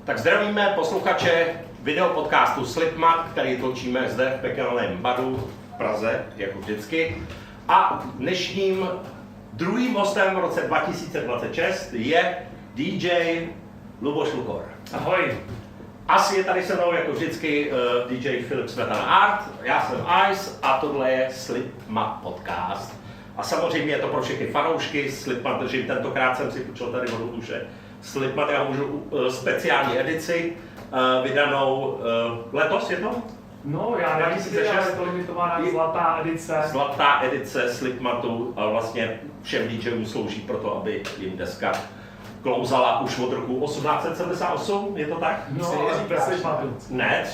Tak zdravíme posluchače videopodcastu Slipmat, který točíme zde v pekelném baru v Praze, jako vždycky. A dnešním druhým hostem v roce 2026 je DJ Luboš Lukor. Ahoj. Asi je tady se mnou jako vždycky DJ Filip Smetana Art, já jsem Ice a tohle je Slipmat podcast. A samozřejmě je to pro všechny fanoušky, Slipmat držím, tentokrát jsem si půjčil tady vodu duše. Slipmat, já můžu speciální edici, vydanou letos je to? No, já nevím, je to limitovaná zlatá edice. Zlatá edice Slipmatu a vlastně všem DJům slouží pro to, aby jim deska klouzala už od roku 1878, je to tak? No, ale Slipmatu. Ne,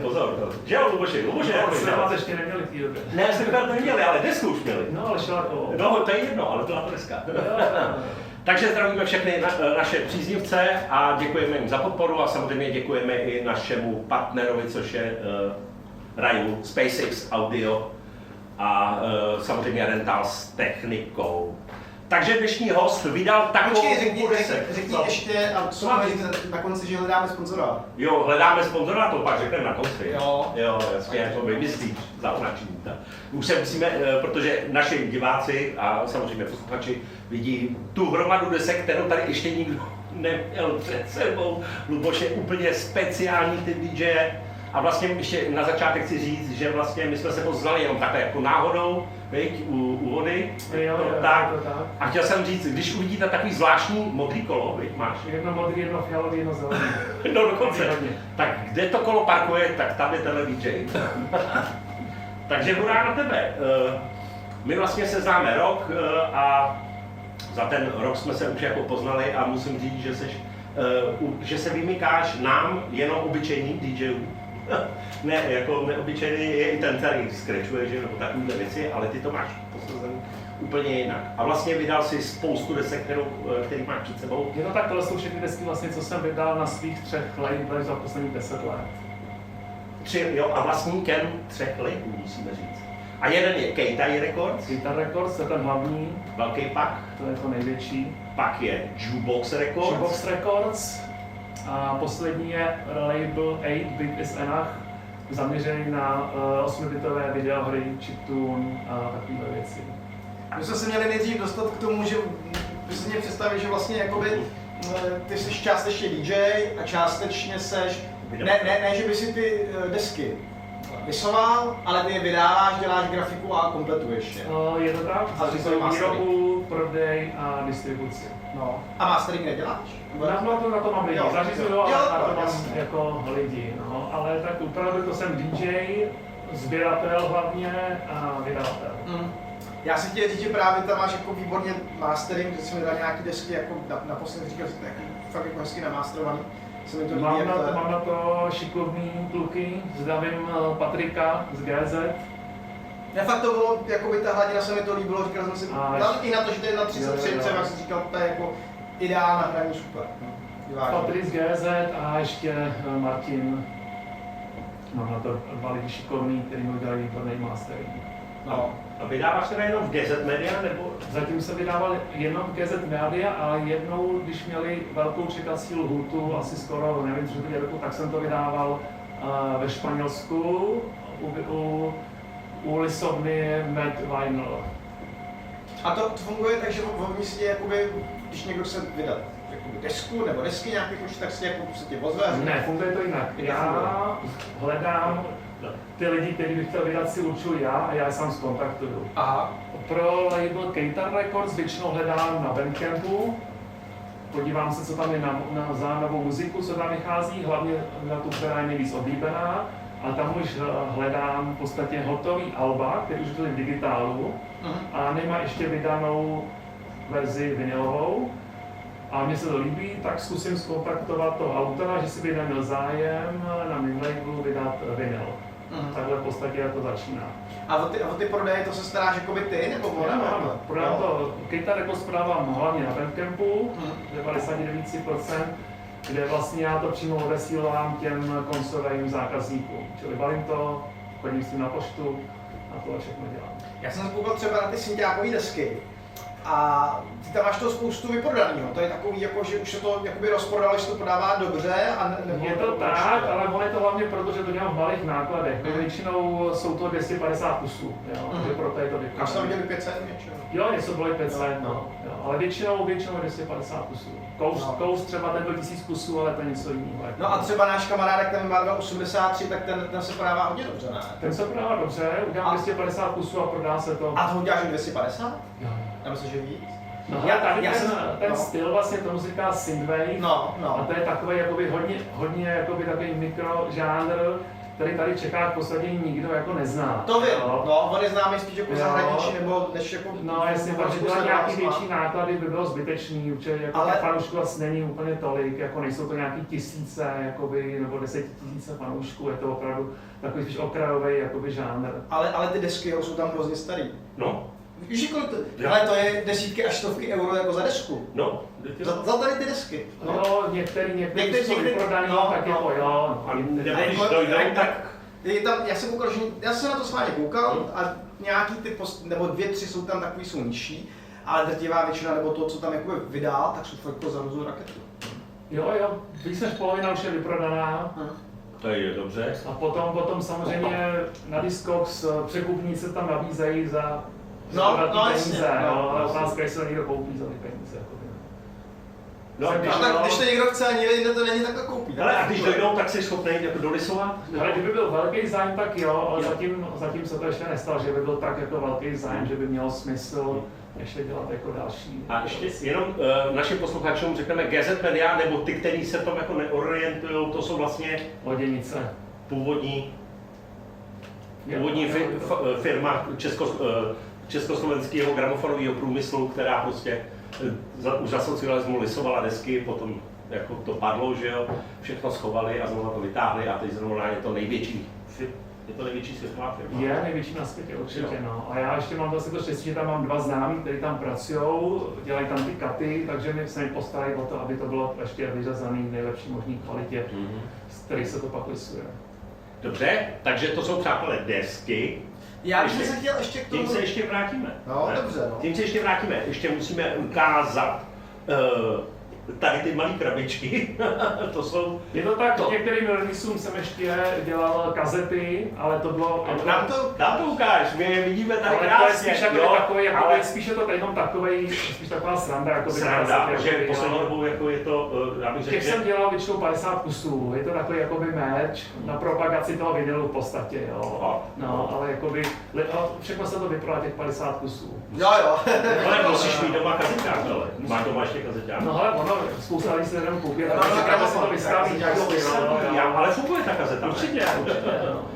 pozor. Že jo, Luboši? Slipmat ještě neměli v té době. Ne, Slipmat neměli, ale desku už měli. No, ale šelakovou. No, to je jedno, ale byla to deska. Takže zdravíme všechny naše příznivce a děkujeme jim za podporu a samozřejmě děkujeme i našemu partnerovi, což je Raju SpaceX Audio a samozřejmě Rental s technikou. Takže dnešní host vydal takovou... Řekni ještě, a co máme říct na konci, že hledáme sponzora. Jo, hledáme sponzora, to pak řekneme na konci. Jo, jasně, jako vymyslíš, zaunačení. Už se musíme, protože naši diváci a samozřejmě posluchači vidí tu hromadu desek, kterou tady ještě nikdo neměl před sebou. Luboš je úplně speciální typ DJ. A vlastně ještě na začátek chci říct, že vlastně my jsme se poznali jenom takhle jako náhodou, viď, u vody. Tak. A chtěl jsem říct, když uvidíte takový zvláštní modrý kolo, viď, máš? Jedno modrý, jedno fialový, jedno zelený. No dokonce. Tak kde to kolo parkuje, tak tam je tenhle DJ. Takže hurá na tebe. My vlastně se známe rok a za ten rok jsme se už jako poznali a musím říct, že se vymykáš nám jenom obyčejným DJům. Ne, jako neobyčejný je i ten, který scratchuje, že nebo takovýhle věci, ale ty to máš posazený úplně jinak. A vlastně vydal si spoustu desek, který máš před sebou. Je to tak, tohle jsou všechny desky, vlastně, co jsem vydal na svých 3 labelech za posledních 10 let. A vlastníkem 3 labelů, musíme říct. A jeden je Keitai Records. Keitai Records, to je ten hlavní. Velký pak. To je to největší. Pak je Jukebox Records. Jukebox Records. A poslední je label 8-Bit is Enough, zaměřený na 8-bitové videohry, chiptune a takové věci. My jsme se měli nejdřív dostat k tomu, že si mě představit, že vlastně jakoby, ty jsi částečně DJ a částečně seš, ne, že by si ty desky vysoval, ale ty je vydáváš, děláš grafiku a kompletuješ je. Je to tak, zařizuju výrobu, prodej a distribuci. No. A mastering neděláš? Na to mám lidi, zařizuju, ale na to mám jasně. jako lidi. No. Ale tak opravdu to jsem DJ, sběratel hlavně a vydavatel. Já si chtěl říct, že právě tam máš jako výborně mastering, že jsi mi dal nějaký desky, jako naposledy říkal, že to je fakt jako hezky namasterovaný. Mám na to šikovný kluky, zdravím Patrika z GZ. Ne, fakt to bylo, jakoby ta hladina se mi to líbilo, říkal jsem si, i na to, že to je na 33, jak jsem říkal, to je jako ideální hraní, super. Patrik z GZ a ještě Martin, mám na to 2 lidi šikovný, který mi udělali výborný mastering. No. A vydáváš se jenom v GZ Media, nebo? Zatím se vydával jenom v GZ Media, ale jednou, když měli velkou čekací lhůtu, asi skoro, nevím, 3 roku, tak jsem to vydával ve Španělsku u lisovny Mad Vinyl. A to funguje tak, že oni si jakoby, když někdo chce vydat desku nebo desky nějaký tak si jako se tě ozve? Ne, funguje to jinak. Já hledám ty lidi, kteří bych chtěl vydat, si určuji já a já je sám zkontaktuju. Aha. Pro label Keitai Records většinou hledám na Bandcampu, podívám se, co tam je za novou muziku, co tam vychází, hlavně na tu, která je nejvíc oblíbená. A tam už hledám v podstatě hotový alba, který už byly v digitálu a nemá ještě vydanou verzi vinylovou. A mně se to líbí, tak zkusím zkontaktovat toho autora, že si by neměl zájem na mým labelu vydat vinyl. Takhle v podstatě to začíná. A o ty prodeje to se staráš jakoby ty, nebo ona? Ano, prodám to, Keitai Records prodávám hlavně na Bandcampu, 99%, kde vlastně já to přímo odesílám těm koncovým zákazníkům. Čili balím to, chodím s tím na poštu a tohle všechno dělám. Já jsem se koukal třeba na ty synťákové desky a ty tam máš toho spoustu vyprodaného. To je takový, jako, že už se to jakoby rozprodalo, že to prodává dobře a Je to tak, ale on je to hlavně proto, že to dělám v malých nákladech. Většinou jsou to 250 kusů, jo, takže proto je to A vyprodané. jsem viděli 500 něčeho. Jo, něco bylo i 500, No. no. Jo, ale většinou 250 kusů. Kous třeba ten byl 1000 kusů, ale to je něco jiného. No a třeba náš kamarádek, ten má 283, tak ten se prodává hodně dobře, ne? Ten se prodává dobře, udělám 250 kusů a prodá se to. A to uděláš 250? Jo. Já myslím, že víc. No hele, tady ten no. styl vlastně tomu se říká synthwave. No, A no. to je takový jakoby hodně jakoby takový mikrožánr, který tady v Čechách v podstatě nikdo jako nezná. To vím, jo. no, on je známý spíš jako Jo. zahraničí, nebo než jako... No jasně, takže dělat nějaký větší náklady by bylo zbytečný, určitě jako Ale- těch fanoušků vlastně není úplně tolik, jako nejsou to nějaký tisíce, jakoby, nebo 10 000 fanoušků, je to opravdu takový spíš okrajový jakoby žánr. Ale ty desky jo, jsou tam hrozně starý. No, Víš, kolik to, Jo. ale to je desítky až stovky euro jako za desku. no. Za tady ty desky. No, jo, některý Některý- jsou vyprodaný, no, tak no. jako jo. A no, nebo A když jako- dojdou, tak Je tam, já jsem koukal, že já jsem na to s vámi koukal a nějaký ty, nebo 2-3 jsou tam takový, jsou nižší, ale drtivá většina, nebo to, co tam jakoby vydal, tak jsou fakt jako za různou raketu. Jo, víc než polovina už je vyprodaná. to je dobře. A potom samozřejmě na Discogs překupníci tam nabízejí za velký no, peníze, jasně, no, no, ale jasně. otázka, jestli to někdo koupí za ty peníze. No, Jsem když, A tak, když to někdo chce a někde jinde to není takhle koupí. ale a když dojdou, tak jsi schopný jako dolisovat? Ale kdyby byl velký zájem, tak jo, ale Jo. zatím se to ještě nestalo, že by byl tak jako velký zájem, že by mělo smysl ještě dělat jako další. A ještě jenom našim posluchačům řekneme GZ Media, nebo ty, kteří se v tom jako neorientují, to jsou vlastně Loděnice. původní Jo. firma československého gramofonového průmyslu, která prostě už za socialismu lisovala desky, potom jako to padlo, že jo, všechno schovali a znovu to vytáhli a teď znovu je to největší světová firma. Je největší na světě určitě, Jo. no. A já ještě mám zase to štěstí, že tam mám 2 známí, kteří tam pracují, dělají tam ty katy, takže se mi postarají o to, aby to bylo ještě vyřazané v nejlepší možné kvalitě, z kterých se to pak lisuje. Dobře, takže to jsou přátelé desky. Já bych se chtěl ještě k tomu... Tím se ještě vrátíme. No, ne? dobře, no. Tím se ještě vrátíme. Ještě musíme ukázat tady ty malé krabičky. To jsou... Je to tak, To. některým releaseům jsem ještě dělal kazety, ale to bylo... Nám to ukáž, my je vidíme tady ale krásně. to je spíš jako jo, takový, jako ale spíš je to jenom takový, spíš taková sranda, jako sranda, že poslední dobou jako je to, já bych Těch řekl, jsem dělal většinou 50 kusů, je to takový jakoby merch na propagaci toho vinylu v podstatě, jo. No, ale jakoby, všechno se to vyprodá těch 50 kusů. Jo, jo. ale musíš mít doma kazeťák, ale máš doma ještě kazeťák. No hele, ono, spousta lidí se jenom koupí, No, takže no, třeba no, si to no, vystaví tak, nějak to Já, ale funguje ta kazeta. ne? Určitě,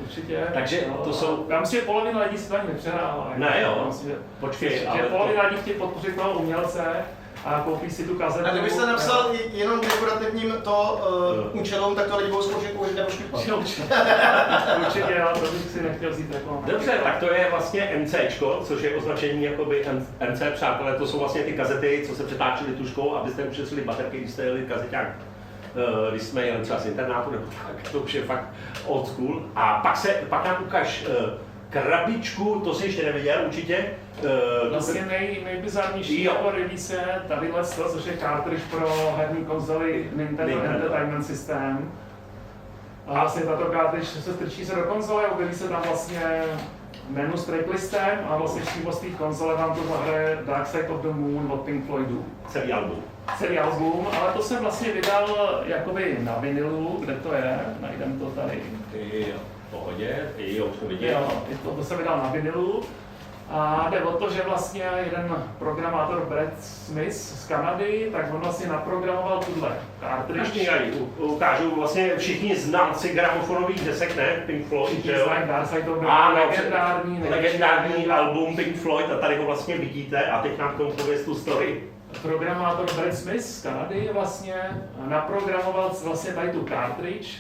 určitě. Takže to jsou- Já myslím, že polovina lidí si to ani nepřehrává. Ne, jo. Já myslím, že, Počkej, že ale polovina lidí chtějí podpořit toho umělce a koupí si tu kazetu. A kdybyste napsal jenom dekorativním to účelům, tak to lidi budou zkoušet použít nebo štípat. Určitě, ale to bych si nechtěl vzít jako... Dobře, tak to je vlastně MCčko, což je označení jakoby MC, přátelé, to jsou vlastně ty kazety, co se přetáčely tužkou, abyste ušetřili baterky, když jste jeli kazeťák, když jsme jeli třeba z internátu, nebo tak, to už je fakt old school. A pak nám ukáž krabičku, to si ještě neviděl určitě. Vlastně nejbizarnější Jo. jako release je tadyhle, což je cartridge pro herní konzoli Nintendo Entertainment System. A vlastně tato cartridge se strčí se do konzole, objeví se tam vlastně menu s tracklistem a vlastně přímo z té konzole vám to zahraje Dark Side of the Moon od Pink Floydu. Celý album. Celý album, ale to jsem vlastně vydal jakoby na vinilu, kde to je, najdem to tady. Jo, v pohodě, jo, už to vidím. Jo, to jsem vydal na vinilu. A jde o to, že vlastně jeden programátor Brad Smith z Kanady, tak on vlastně naprogramoval tuhle cartridge. Ukážu vlastně všichni znalci gramofonových desek, ne? Pink Floyd, že jo? Dark Side of the Moon, Ano, legendární album Pink Floyd a tady ho vlastně vidíte a teď nám k tomu pověz tu story. Programátor Brad Smith z Kanady vlastně naprogramoval vlastně tady tu cartridge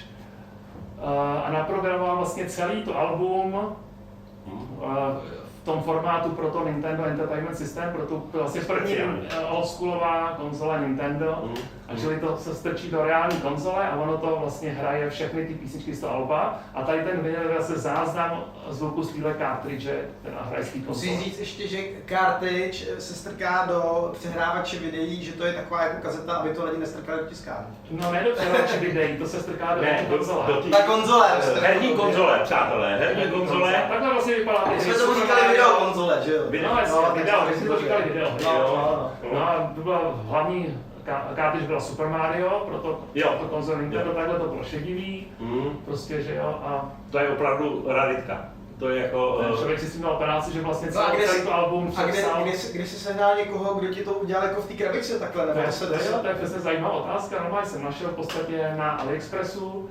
a naprogramoval vlastně celý to album v tom formátu pro to Nintendo Entertainment System, pro tu vlastně první oldschoolová konzole Nintendo. A A čili to se strčí do reální konzole a ono to vlastně hraje všechny ty písničky z toho alba. A tady ten vinyl je zase záznam zvuku z téhle cartridge, která hraje z té konzole. Musím říct ještě, že cartridge se strká do přehrávače videí, že to je taková jako kazeta, aby to lidi nestrkali do tiskárny. No ne do přehrávače videí, to se strká do herní konzole. Ta konzole. Herní konzole, přátelé, herní konzole. Takhle vlastně vypadá. My jsme tomu říkali videokonzole, že jo? No jasně, video, my jsme to říkali video. No a to byla hlavní cartridge byla Super Mario, proto to konzole Nintendo, takhle to bylo šedivý, prostě, že jo, a to je opravdu raritka. To je jako... Člověk si s tím dal práci, že vlastně No celý to album přepsal. A kde jsi sehnal někoho, kdo ti to udělal jako v té krabici takhle, nebo To je přesně zajímavá otázka, normálně jsem našel v podstatě na AliExpressu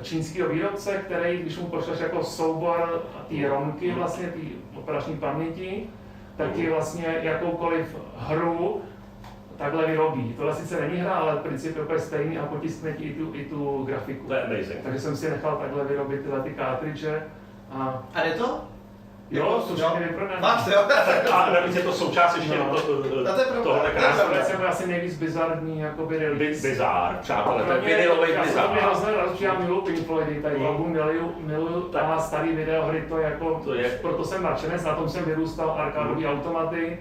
čínského výrobce, který, když mu pošleš jako soubor té romky, vlastně té operační paměti, tak ti vlastně jakoukoliv hru takhle vyrobí. Tohle sice není hra, ale princip je úplně stejný a potiskne ti i tu grafiku. To je amazing. Takže jsem si nechal takhle vyrobit tyhle ty cartridge. A jde to? Jo, to všechny vyprodané. Fakt, jo? A navíc je to součást ještě tohohle krásného. To je asi nejvíc bizarní jakoby release. Bizár, přátelé, to je vinylový bizár. Já jsem hrozně rád, že já miluji Pink Floyd, tady album miluji a starý videohry, to jako, proto jsem nadšenec, na tom jsem vyrůstal, arkádový automaty.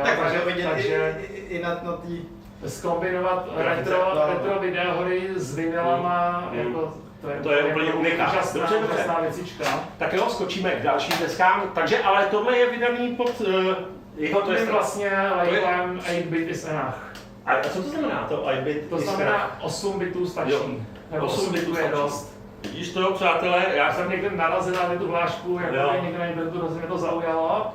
Tak takže vidět i na tý... Zkombinovat retro videohry s vinylama, jako to je úplně unikátní. Úžasná věcička. Tak jo, skočíme k dalším deskám. Takže, ale tohle je vydaný pod jeho, to je vlastně labelem 8-bit is enough. A co to znamená to 8-bit? To znamená 8 bitů stačí. 8 bitů je dost. Vidíš to, přátelé? Já jsem někde narazil na tu hlášku, jako někde na internetu, mě to zaujalo.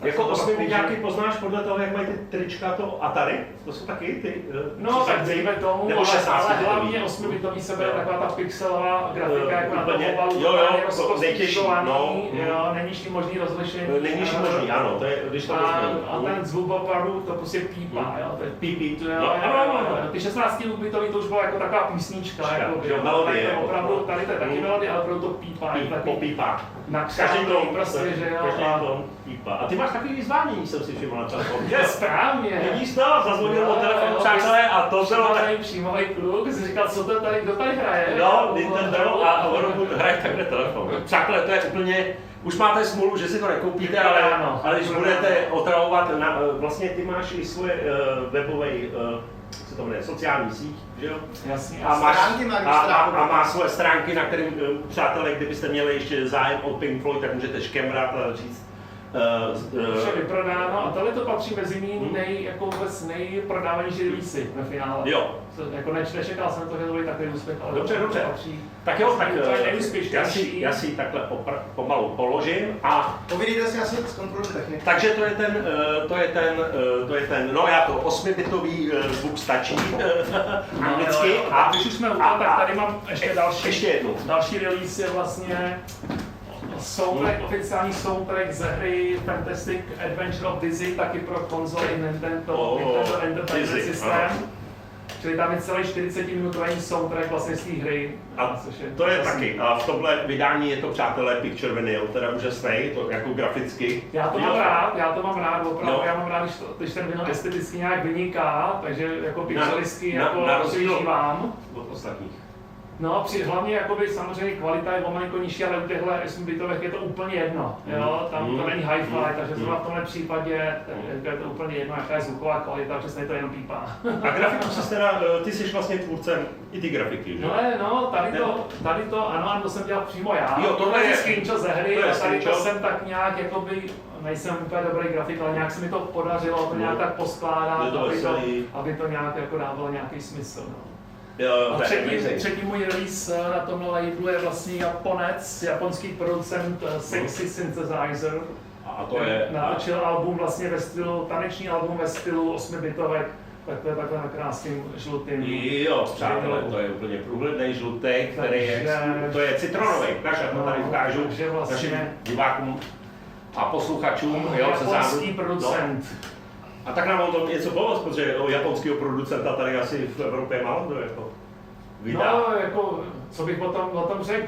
Jako 8 bit nějaký poznáš podle toho, jak mají ty trička, to Atari? To jsou taky ty... No tak dejme tomu, nebo 16 ale hlavně 8 bitový se bere taková ta pixelová grafika, jako na tom obalu, nejnižší možný rozlišení. Nejnižší možný, ano, to je, když to a ten zvuk opravdu, to prostě pípá, jo, to je pípí. Ty 16 bitový to už byla jako taková písnička, jako melodie. Opravdu, tady to je taky melodie, ale opravdu to pípá. Popípá. Každý tón, prostě, že jo. Každý tón pípá. A ty máš takový vyzvánění, jsem si všiml na telefonu. Správně. Vidíš to? Zazvonil mu telefon, přátelé, a to bylo tak... Všímavý kluk, jsi říkal, co to tady, kdo tady hraje? No, Nintendo a on hraje takhle telefon. Přátelé, to je úplně... Už máte smůlu, že si to nekoupíte, ale když budete otravovat, vlastně ty máš i svoje webový, co to jmenuje, sociální síť, že jo? Jasně. A má svoje stránky, na kterým, přátelé, kdybyste měli ještě zájem o Pink Floyd, tak můžete škemrat a říct. Vše vyprodáno a tohle to patří mezi nejprodávanější releasy ve finále. Jo. Jako nečekal jsem to, že to bude takový úspěch, ale dobře. patří. Tak jo, tak já si takhle pomalu položím a... Povídejte si asi zkontroluji techniku. Takže to je ten, no já to 8-bitový zvuk stačí, anglicky. A když už jsme u toho, tak tady mám ještě jednu. Další release je vlastně soundtrack, oficiální soundtrack ze hry Fantastic Adventure of Dizzy, taky pro konzoli Nintendo Entertainment System. Čili tam je celý 40-minutový soundtrack vlastně z té hry. A to je taky, a v tomhle vydání je to, přátelé, Picture Vinyl, teda úžasný, to jako graficky. Já to mám rád, opravdu, já mám rád, když ten vinyl esteticky nějak vyniká, takže jako pixelisky jako využívám. Od ostatních. No, hlavně jakoby, samozřejmě kvalita je o malinko nižší, ale u těchto 8-bitových je to úplně jedno, jo? Tam to není hi-fi, takže zrovna v tomhle případě je to úplně jedno, jaká je zvuková kvalita, přesně to jenom pípá. A grafiku si teda, ty jsi vlastně tvůrcem i ty grafiky, že? No, tady to, ano, to jsem dělal přímo já. Jo, tohle je screenshot ze hry a tady to jsem tak nějak jakoby, nejsem úplně dobrý grafik, ale nějak se mi to podařilo to nějak tak poskládat, aby to nějak jako dávalo nějaký smysl. No. Jo, a třetí můj release na tomhle labelu je vlastně japonský producent Sexy Synthesizer. A to je... Natočil album vlastně ve stylu, taneční album ve stylu 8-bitovek, takhle na krásným žlutým. Jo, přátelé, to je úplně průhledný žlutý, který to je citronový, takže to tady ukážu našim divákům a posluchačům. Japonský producent. A tak nám on to něco pomoct, protože japonského producenta tady asi v Evropě málo kdo jako vydá. No, jako, co bych o tom řekl,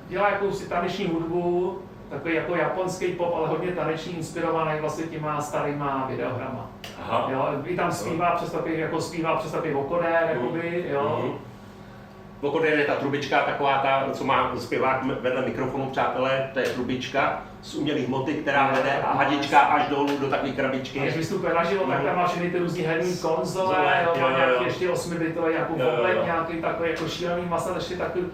dělá jakousi taneční hudbu, takový jako japonský pop, ale hodně taneční, inspirovaný vlastně těma starýma videohrama. Aha. Jo, i tam zpívá přes takový vokodér, jakoby, jo. Vokodér je ta trubička, taková ta, co má zpěvák vedle mikrofonu, přátelé, to je trubička z umělých hmoty, která vede a hadička až dolů do takové krabičky. A když vystupuje naživo, tak tam má všechny ty různý herní konzole, má nějaký ještě 8-bitový jako pohled, nějaký takový jako šílený masa, ještě takový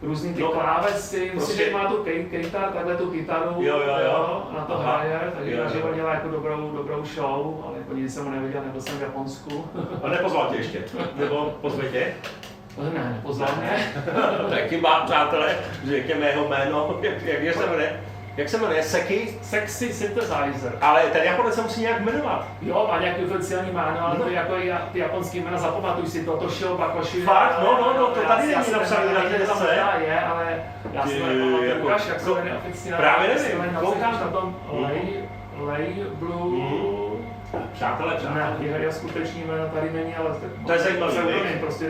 různý ty klávesy, myslím, že má tu kytar, takhle tu kytaru, na to hraje, takže naživo dělá jako dobrou show, ale jako nikdy jsem ho neviděl, nebyl jsem v Japonsku. A nepozval tě ještě? Nebo pozve tě? Ne, nepozval mě. Tak tím vám, přátelé, řekněme jeho jméno, jak se jmenuje? Seki? Sexy Synthesizer. Ale ten Japonec se musí nějak jmenovat. Jo, má nějaký oficiální jméno, ale to je jako ty japonský jména, zapamatuj si to, Toshio Bakoshi. Fakt? No, to tady není napsané na té desce. Je, ale já si nepamatuju, ukáž, jak se jmenuje oficiálně. Právě nevím. Koukám na tom Lay Blue. Přátelé. Ne, skutečný jméno tady není, ale to je zajímavé. Prostě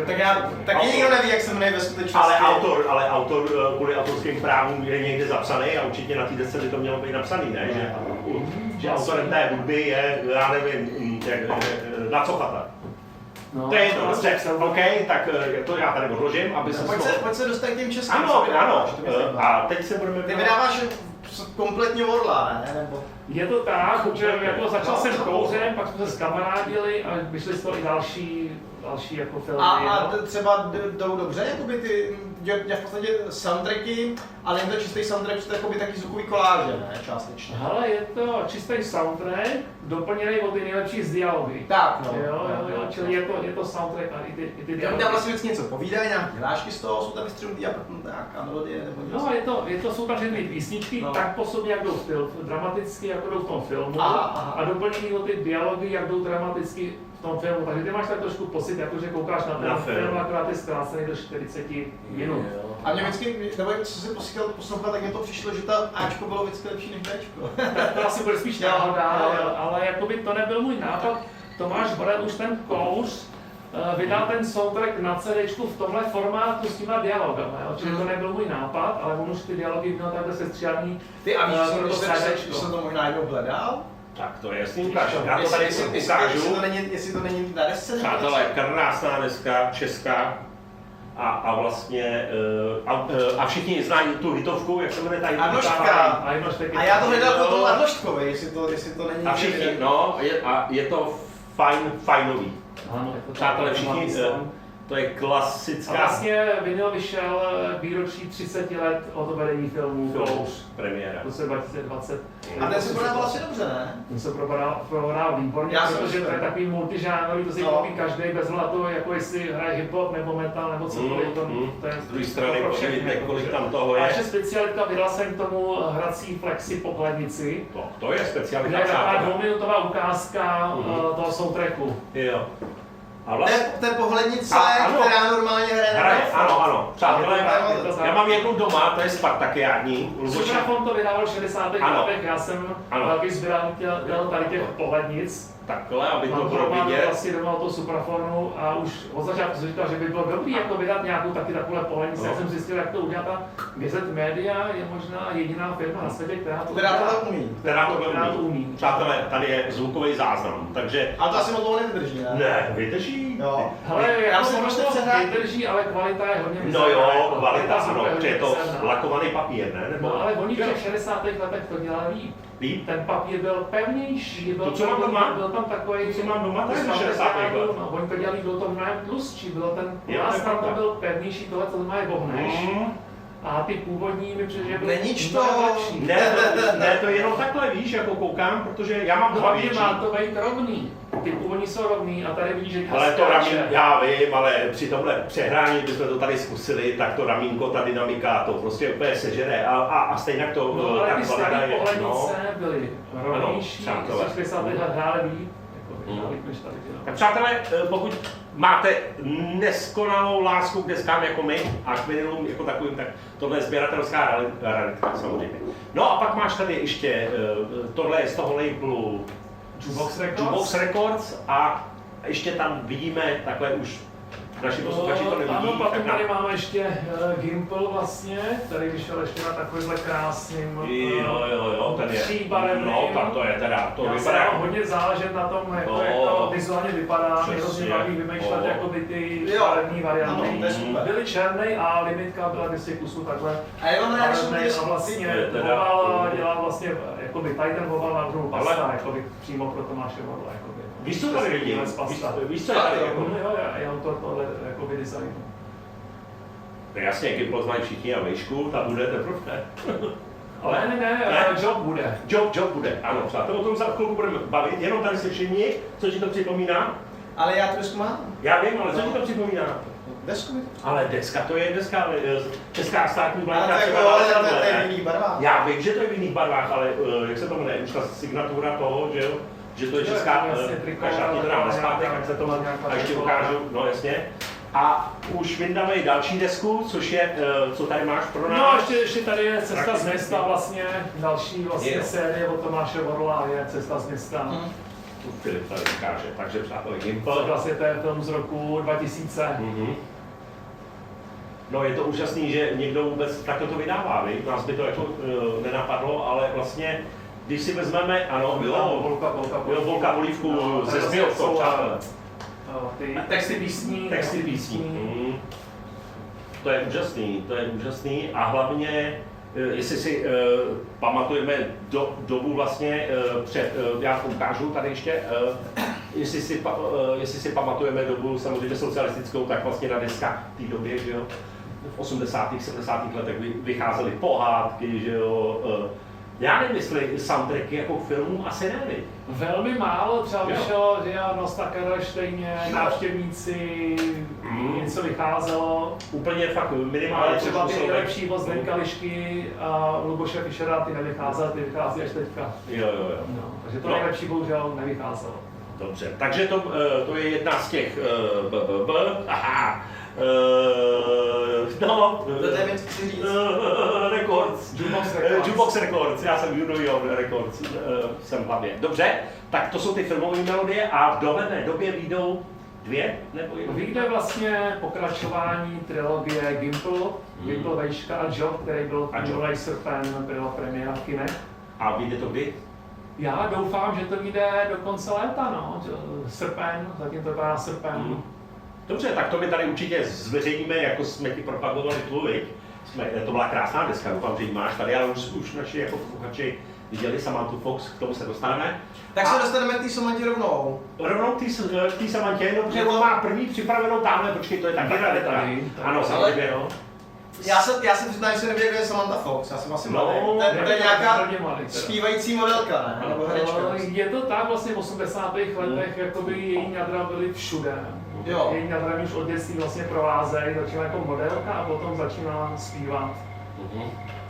taky nikdo neví, jak se jmenuje ve skutečnosti. Ale autor kvůli autorským právům je někde zapsaný a určitě na té desce by to mělo být napsaný, ne? Že autorem té hudby je, já nevím, na co chata. No, to je jedno, dobře, OK, tak to já tady odložím, aby se pojď se dostat k těm českým. Ano, a teď se budeme... Ty vydáváš kompletně orla, ne? Nebo... Je to tak, že jako začal jsem kouřem, pak jsme se zkamarádili a vyšly z toho i další jako filmy. A třeba jdou dobře, jakoby ty děláš v podstatě soundtracky, ale je to čistý soundtrack, to je taky zvukový koláže, ne? Částečně. Hele, je to čistý soundtrack, doplněný o ty nejlepší z dialogy. Tak, no. Jo, čili je to soundtrack a i ty dialogy. Tam vlastně vždycky něco povídají, nějaké hlášky z toho, jsou tam vystřelnutý a potom nějaká melodie nebo něco. No, jsou tam všechny písničky, tak po sobě, jak jdou dramaticky, jak jdou v tom filmu. A doplněný o ty dialogy, jak jdou dramaticky v tom filmu. Takže ty máš tak trošku pocit, jakože koukáš na ten film, akorát je zkrácený do 40 minut. A mě vždycky, nebo co si poslouchal, tak mi to přišlo, že ta Ačko bylo vždycky lepší než Bčko. Tak to asi bude spíš náhoda, ale jakoby to nebyl můj nápad. Tomáš Borel už ten kouř vydal ten soundtrack na CDčku v tomhle formátu s těma dialogama, čili to nebyl můj nápad, ale on už ty dialogy měl takhle sestříhaný. Ty a víš, že jsem to možná jednou hledal? Tak to je jasný, ukáž. Já to tady ukážu. Jestli to není na desce? Přátelé, krásná deska, česká. A vlastně, a všichni znají tu hitovku, jak se jmenuje ta hitovka. A já to hledal potom Arnoštkovi, jestli to není... A všichni, je to fajnový. Ano, přátelé, všichni, to je klasická... A vlastně vinyl vyšel výročí 30 let od uvedení filmu Kouř. Premiéra. V roce 2020. A ten se prodával asi dobře, ne? Ten se prodával výborně, protože to je takový multižánrový, to si koupí každý bez hledu, jako jestli hraje hip-hop nebo metal nebo cokoliv. To je z druhé strany, podívejte, kolik tam toho je. A ještě specialita, vydal jsem k tomu hrací flexi pohlednici. To je specialita. Kde je taková dvouminutová ukázka toho soundtracku. Jo. A vlastně... To je pohlednice, která normálně hraje. Ano. Přátelé, já mám jednu doma, to je Spartakiádní. Suprafon to vydával v 60. letech, já jsem velký sběratel tady těch pohlednic. Takhle, aby to bylo vidět. Vlastně doma toho Suprafonu a už od začátku jsem říkal, že by bylo dobrý jako vydat nějakou taky takovou pohlednici. Jak jsem zjistil, jak to udělat, a Gazette Media je možná jediná firma na světě, která to umí. Přátelé, tady je zvukový záznam, takže... Ale to asi moc dlouho nevydrží, ne? Ne, vydrží. Jo. Hele, já si možná vydrží, ale kvalita je hodně vysoká. No jo, kvalita, ano, je to lakovaný papír, ne? No ale oni v těch 60. letech to dělali líp. Ten papír byl pevnější, byl tam takový, co mám doma, to je 60. No, oni to dělali, bylo to mnohem tlustší, bylo ten plast, tam to byl pevnější, tohle to má je vohneš. A ty původní mi přijde, že byl lepší. Ne, to je jenom takhle, víš, jako koukám, protože já mám dva větší. Má to být rovný. Ty původní jsou rovný a tady vidíš, že ale to ramínko, já vím, ale při tomhle přehrání, kdybychom to tady zkusili, tak to ramínko, ta dynamika, to prostě úplně sežere a stejně to... No ale ty staré pohlednice byly rovnější, z 60. let hráli líp. Tak přátelé, pokud máte neskonalou lásku k deskám jako my a k vinylům jako takovým, tak tohle je sběratelská raritka samozřejmě. No a pak máš tady ještě, tohle je z toho labelu Jukebox Records a ještě tam vidíme takhle už naši posluchači to nevidí. Ano, potom tak tady nám- máme ještě Gimple vlastně, který vyšel ještě na takovýhle krásným Jo, ten je. tříbarevným. No, tak to je teda, to Já se vypadá. mám hodně záležet na tom, jak No, to vizuálně vypadá, přesně. mě hrozně baví vymýšlet No. jakoby ty Jo, barevné ano, varianty. to je super. Byly černý a limitka byla 200 kusů takhle. A já mám rád, že jsou barevnej ty a vlastně To je teda- oval dělá vlastně, jakoby tady ten oval na druhou Ale- pasta, jakoby přímo pro Tomáše Vorla, jakoby. Víš, co tady vidím? Bez pasta. Víš, co je tady? Jo. Jako, No jo, já autor tohle jakoby designu. jasně, Gimples mají všichni a výšku, ta bude teprve. Ale Ne, job bude. Job bude, ano, přátelé, o tom za chvilku budeme bavit, jenom tady slyšení, co ti to připomíná? Ale já to desku mám. Já vím, ale co ti to připomíná? Desku mi Ale deska, to je deska, česká státní Ale vláda tak třeba jo, ale dala to je takhle, v jiných barvách. Já vím, že to je v jiných barvách, ale jak se to jmenuje, už ta signatura toho, že to je česká, Jasně, triko, každá ti to dám na zpátek, nějaká- jak se to nějaká tak ti triko. ukážu, no jasně. A už vyndáme i další desku, což je, co tady máš pro nás? No, ještě tady je Cesta z Prakticky. města vlastně, další vlastně Jo. série od Tomáše Vorla je Cesta z města. Tu Filip tady ukáže, takže přátelé To Gimple. vlastně to je film z roku 2000. Mhm. No je to úžasný, že někdo vůbec takhle to vydává, viď? Nás by to jako nenapadlo, ale vlastně, když si vezmeme, ano, jo, Volka Polívku ze Zbylko, přátelé. Ty texty písní. Texty písní. To je úžasný a hlavně, jestli si pamatujeme dobu vlastně před, já to ukážu tady ještě, jestli si pamatujeme dobu samozřejmě socialistickou, tak vlastně na deskách v té době, že jo, v 80. 70. letech vycházely pohádky, že jo, já nevím, jestli soundtracky jako k filmům asi ne, viď? Velmi málo, třeba Jo. vyšel, že já Nosta Karlštejně, Návštěvníci, něco vycházelo. Úplně fakt minimálně. Ale třeba ty jsou nejlepší od Zdenka Lišky a Luboše Fischera, ty nevycházely, ty vychází až teďka. Jo. No, takže to No. nejlepší bohužel nevycházelo. Dobře, takže to je jedna z těch, aha, no, To je věc, chci říct. Records. Jukebox Records, já jsem Union Records, jsem hlavně. Dobře, tak to jsou ty filmové melodie a v dohledné době vyjdou dvě, nebo jedno? Vyjde vlastně pokračování trilogie Gimple, Vejška a Job, který byl A Job. minulý srpen, byla premiéra v kinech. A vyjde to kdy? Já doufám, že to vyjde do konce léta, no, srpen, zatím to vypadá srpen. Dobře, tak to my tady určitě zveřejníme, jako jsme ti propagovali tu, viď? To byla krásná deska, doufám, že ji máš tady, ale už naši jako posluchači viděli Samanthu Fox, k tomu se dostaneme. Tak se dostaneme k té Samantě rovnou. Rovnou k té Samantě, no, protože on má první připravenou tamhle, počkej, to je taky tady. Ano, samozřejmě, no. Já jsem přiznal, že jsem nevěděl, kdo je Samantha Fox, já jsem asi No, mladý. To je nějaká hodně mladý teda. zpívající modelka, ne? Nebo herečka. Je to tak, vlastně v 80. letech jakoby její jadra byly všude. Jo. Její jadra už od dětství vlastně provázejí, začala jako modelka a potom začínala zpívat.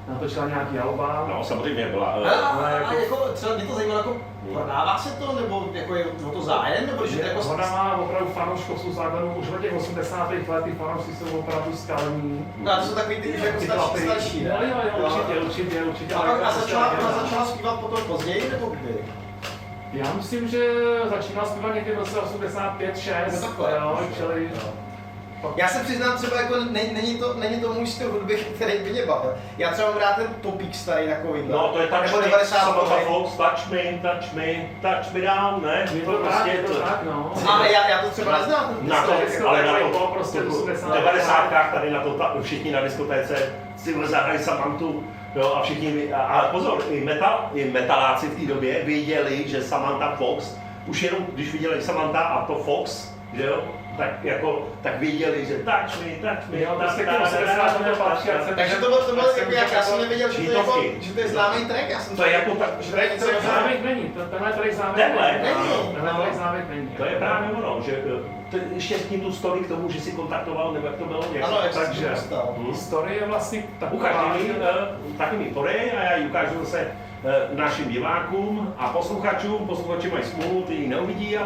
Natočila nějaký alba. No, samozřejmě byla. Ale jako, třeba mě to zajímalo, jako prodává se to, nebo jako je o to zájem, nebo že to jako... Ona má opravdu fanouškovskou základnu už od těch 80. let, ty fanoušci jsou opravdu skalní. No, to jsou takový ty, že jako Ty starší, chlapy. starší, ne? Jo, určitě. A ale pak jako ona začala zpívat potom později, nebo kdy? Já myslím, že začínala zpívat někdy v roce 85-6, No takhle. jo, čili... Já se přiznám třeba, jako není to můj styl hudby, který by mě bavil. Já třeba mám rád ten popík starý takový. No, to je nebo Touch Me, 90. Samantha Fox, touch me down, ne? Je to tak, je to tak, no. Ale já to třeba neznám. Na to, ale na to, prostě 80. 90. tady na to všichni na diskotéce si zahrají Samanthu, jo, a všichni, a pozor, i metaláci v té době věděli, že Samantha Fox, už jenom když viděli Samantha a to Fox, že jo, tak věděli, že touch me, Jo, prostě k tomu 80. nepatří, a Takže to bylo jako já jsem nevěděl, že to je, jako, že to je známý track, já jsem to je jako tak, že to je něco jako Známek není, tenhle track známek Tenhle? není. Není. Tenhle track známek není. to je právě ono, že to ještě s tím tu story k tomu, že si kontaktoval, nebo jak to bylo, Ano, jak se takže to dostal. Historie je vlastně ukáž taková, mi, taky mi podej a já ji ukážu zase našim divákům a posluchačům. Posluchači mají smůlu, ty ji neuvidí,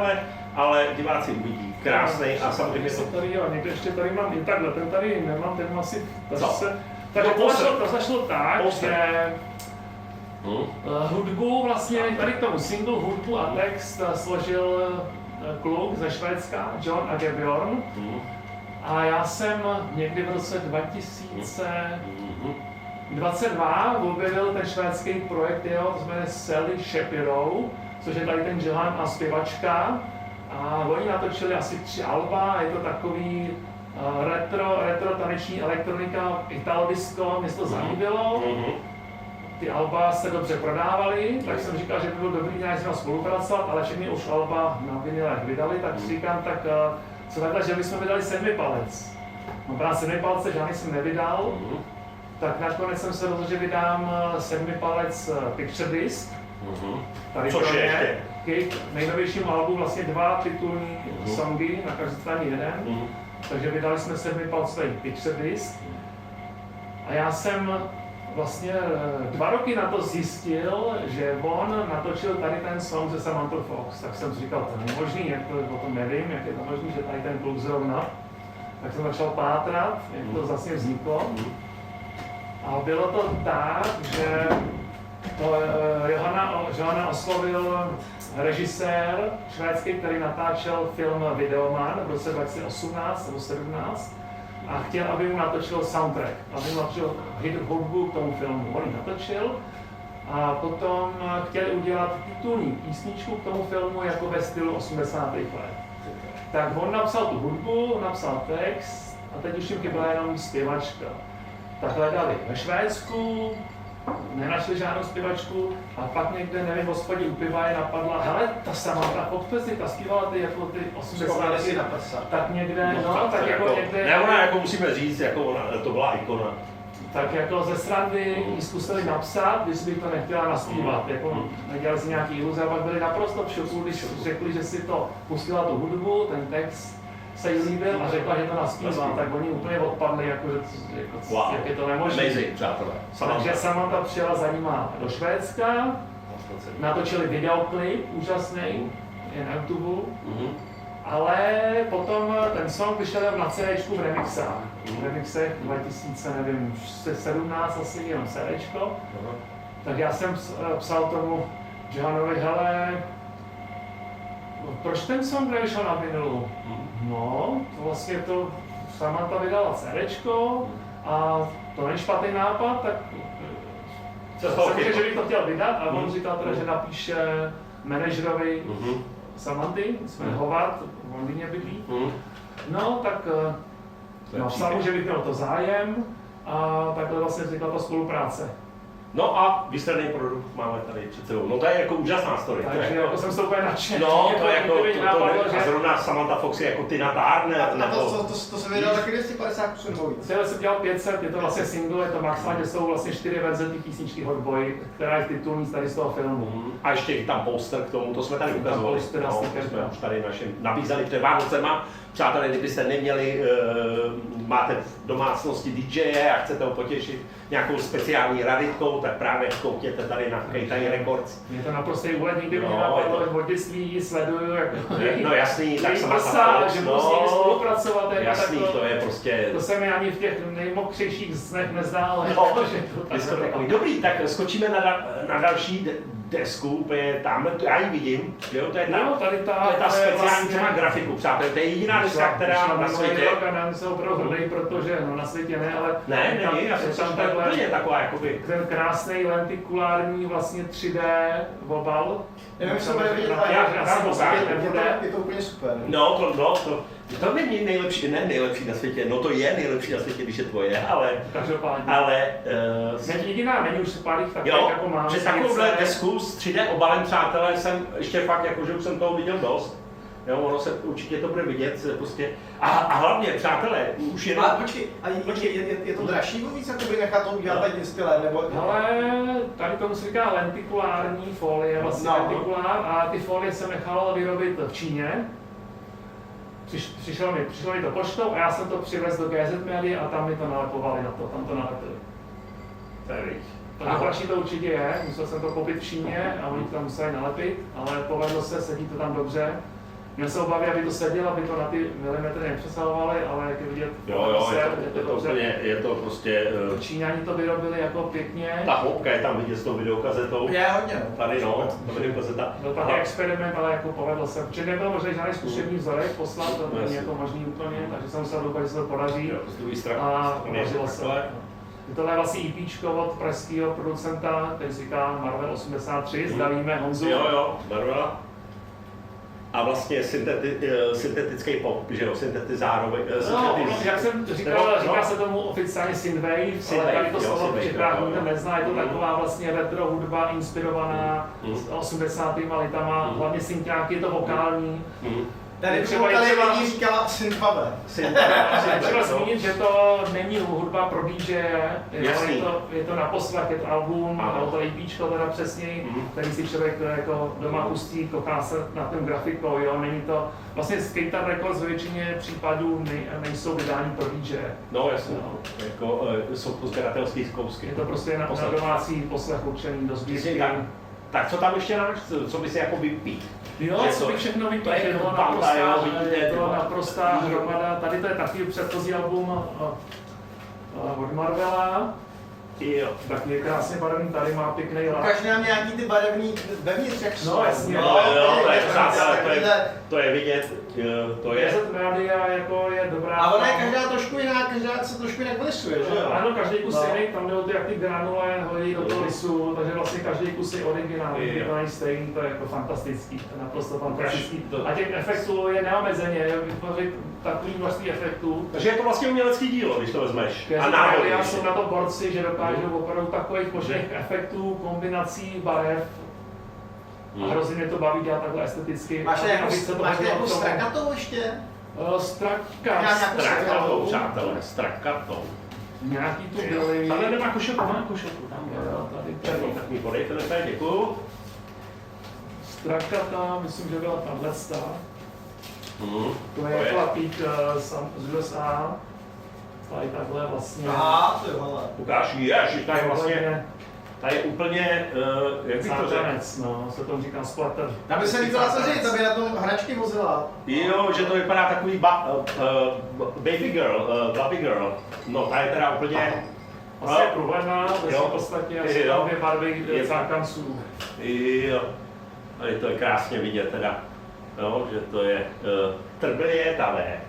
ale diváci uvidí. Krásný a samozřejmě to... tady, jo, někde ještě tady mám i takhle, ten tady nemám, ten asi, Co? takže No, to zašlo tak, poster. že hudbu vlastně, tady k tomu single, hudbu a text složil kluk ze Švédska, John Agebjorn. A já jsem někdy v roce 2022 objevil ten švédský projekt, to se jmenuje Sally Shapiro, což je tady ten Johan a zpěvačka. A oni natočili asi 3 alba, je to takový retro taneční elektronika, Ital disco, mě se to zalíbilo. Ty alba se dobře prodávaly, tak jsem říkal, že by bylo dobrý nějak s nimi spolupracovat, ale všechny už alba na vinilech vydali, tak říkám, tak co takhle, že bychom vydali 7palec. No právě 7palce žádný jsem nevydal, tak nakonec jsem se rozhodl, že vydám 7palec Picture Disc. Tady což je ještě? K nejnovějšímu albu vlastně 2 titulní songy, na každé straně jeden. Takže vydali jsme 7palcový Picture Disc. A já jsem vlastně 2 roky na to zjistil, že on natočil tady ten song se Samantha Fox. Tak jsem si říkal, to není možný, jak to o tom nevím, jak je to možný, že tady ten kluk zrovna. Tak jsem začal pátrat, jak to vlastně vzniklo. A bylo to tak, že to Johana oslovil režisér švédský, který natáčel film Videoman v roce 2018 nebo 2017 a chtěl, aby mu natočil soundtrack, aby mu natočil hudbu k tomu filmu. On ji natočil a potom chtěli udělat titulní písničku k tomu filmu jako ve stylu 80. let. Tak on napsal tu hudbu, napsal text a teď už jim chyběla jenom zpěvačka. Tak hledali ve Švédsku, nenašli žádnou zpěvačku a pak někde, nevím, v hospodě u piva je napadla, hele, ta Samantha Fox, ta zpívala ty jako ty 80. Tak někde, tak jako někde... Ne, ona jako musíme říct, jako ona, to byla ikona. Tak jako ze srandy jí zkusili napsat, když by to nechtěla naspívat, jako nedělali si nějaký iluze a pak byli naprosto v šoku, když řekli, že si to pustila tu hudbu, ten text se jí líbil a řekla, že to naspívá, tak oni úplně odpadli, jako, že wow. Jak je to nemožné. Amazing, přátelé. Takže Samantha přijela za nima do Švédska, natočili videoklip úžasný, je na YouTube, ale potom ten song vyšel na CDčku v remixách. V remixech 2017 asi jenom CDčko. Tak já jsem psal tomu Johanovi, hele, proč ten song nevyšel na vinilu? No, to vlastně to Samantha vydala CDčko a to není špatný nápad, tak jsem řekl, že bych to chtěl vydat a on říkal teda, že napíše manažerovi Samanthy, jsme Howard, v Londýně bydlí. No, tak napsal mu, že bych měl to zájem a takhle vlastně vznikla ta spolupráce. No a výsledný produkt máme tady před sebou. No to je jako úžasná story. Takže jako jsem s tou úplně nadšen. No, to je jako, a zrovna Samantha Fox je jako Tina Turner. To se vydalo taky 250 kusů nebo víc. Tohle jsem dělal 500, je to vlastně single, je to maximálně, jsou vlastně 4 verze té písničky Hot Boy, která je titulní tady z toho filmu. A ještě je tam poster k tomu, to jsme tady ukazovali. To jsme už tady našim nabízeli před Vánocema. Přátelé, kdybyste neměli, máte v domácnosti DJ a chcete ho potěšit nějakou speciální raditkou, tak právě koukněte tady na Kejtaj Records. Je to naprosto úlet, nikdy mě napadlo, že od dětství sleduju, jako no jasný, tak jsem že budu s nimi spolupracovat. Jasný, to je prostě... To se mi ani v těch nejmokřejších snech nezdálo. Dobrý, tak skočíme na další desku, úplně tam, já ji vidím, že jo, to je ta speciální, co má grafiku, přátelé, to je jediná deska, která na světě... Já jsem opravdu hrdý, protože na světě ne, ale... Ne, já jsem tam úplně taková, jakoby... Ten krásný lentikulární vlastně 3D obal. Nevím, co bude vidět, ale je to úplně super. To není nejlepší, ne nejlepší na světě, no to je nejlepší na světě, když je tvoje, ale... Každopádně. Ale... Jediná, není už pár takových, jako mám. Přes takovouhle desku s 3D obalem, přátelé, jsem ještě fakt, jako, že už jsem toho viděl dost. Jo, ono se určitě to bude vidět, prostě. A hlavně, přátelé, už jenom... Ale počkej, je to dražší víc, jako by nechat to udělat tím stylem, nebo... Ale tady tomu se říká lentikulární folie, vlastně lentikulár, a ty folie jsem nechal vyrobit v Číně. Přišlo mi to poštou a já jsem to přivez do GZ Media a tam mi to nalepovali na to, tam to nalepili. Takže další to určitě je, musel jsem to koupit v Číně a oni to tam museli nalepit, ale povedlo se, sedí to tam dobře. Měl jsem obavy, aby to sedělo, aby to na ty milimetry nepřesahovali, ale jak je vidět, Jo, dobře. je to prostě... Číňani to vyrobili jako pěkně. Ta hloubka je tam vidět s tou videokazetou. Je hodně, no. Tady no, ta videokazeta. Byl taky experiment, ale jako povedl se. Protože nebyl možná žádný zkušební vzorek poslat, to není jako možný úplně, takže jsem se doufal, že se to podaří. Jo, z druhé strany. A podařilo se. Tohle je vlastně EPčko od pražského producenta, který se říká Marvel 83, zdravíme Honzu. Jo, Marvela. A vlastně syntetický pop, že jo, syntetizárový. Jak jsem říkal, říká se tomu oficiálně synthwave, ale tady to slovo v Čechách nikdo nezná, je to taková vlastně retro hudba inspirovaná 80. letama, hlavně synťáky, je to vokální. Tady třeba lidí říkala synthwave. Třeba zmínit, že to není hudba pro DJ, je to na poslech, je to album, nebo to EPčko teda přesněji, který si člověk jako doma pustí, kochá se na ten grafikou, jo, není to, vlastně Skater Records ve většině případů nejsou vydání pro DJ. No jasně, jako jsou to sběratelské zkousky. Je to prostě na domácí poslech určený do sbírky. Tak co tam ještě máš, co by si jako vypít? Jo, co bych všechno vypít, je to naprostá hromada, tady to je taky předchozí album od Marvela. Jo. Tak je krásně barevný, tady má pěkný lák. Ukaž nám nějaký ty barevný vevnitř, jak jsou. No jasně. To je vidět, to je... Desert Media jako je dobrá. A ona je každá trošku jiná, každá se trošku jinak lisuje, že jo? Ano, každý kus je jiný, tam jdou ty jak ty granule hodí do toho lisu, takže vlastně každý kus je originální, vypadají stejný, to je jako fantastický, to je naprosto fantastický. A těch efektů je neomezeně, vytvořit takový množství efektů. Takže je to vlastně umělecký dílo, když to vezmeš. A náhodě jsou na to borci, že dokážou opravdu takových možných efektů, kombinací barev. A hrozně mě to baví dělat takhle esteticky. Máš nějakou strakatou ještě? Strakatou, přátelé, strakatou. Nějaký tu byly. Tady nemá košelku, má košelku. Tam tady. Tak mi podejte, děkuju. Strakata, myslím, že byla tato. To je chlapík z USA. Tady takhle vlastně. Aha, to je hele. Ukáž, ježiš, tady vlastně. Tady je úplně, jak bych to řekl? No, se tomu říká splatter. Tam by se líbila co říct, aby na tom hračky vozila. Jo, že to vypadá takový baby girl. No, ta je teda úplně... Asi je průhledná, v podstatě asi tam dvě barvy cákanců. Jo, tady to je krásně vidět teda, no, že to je trblietavé.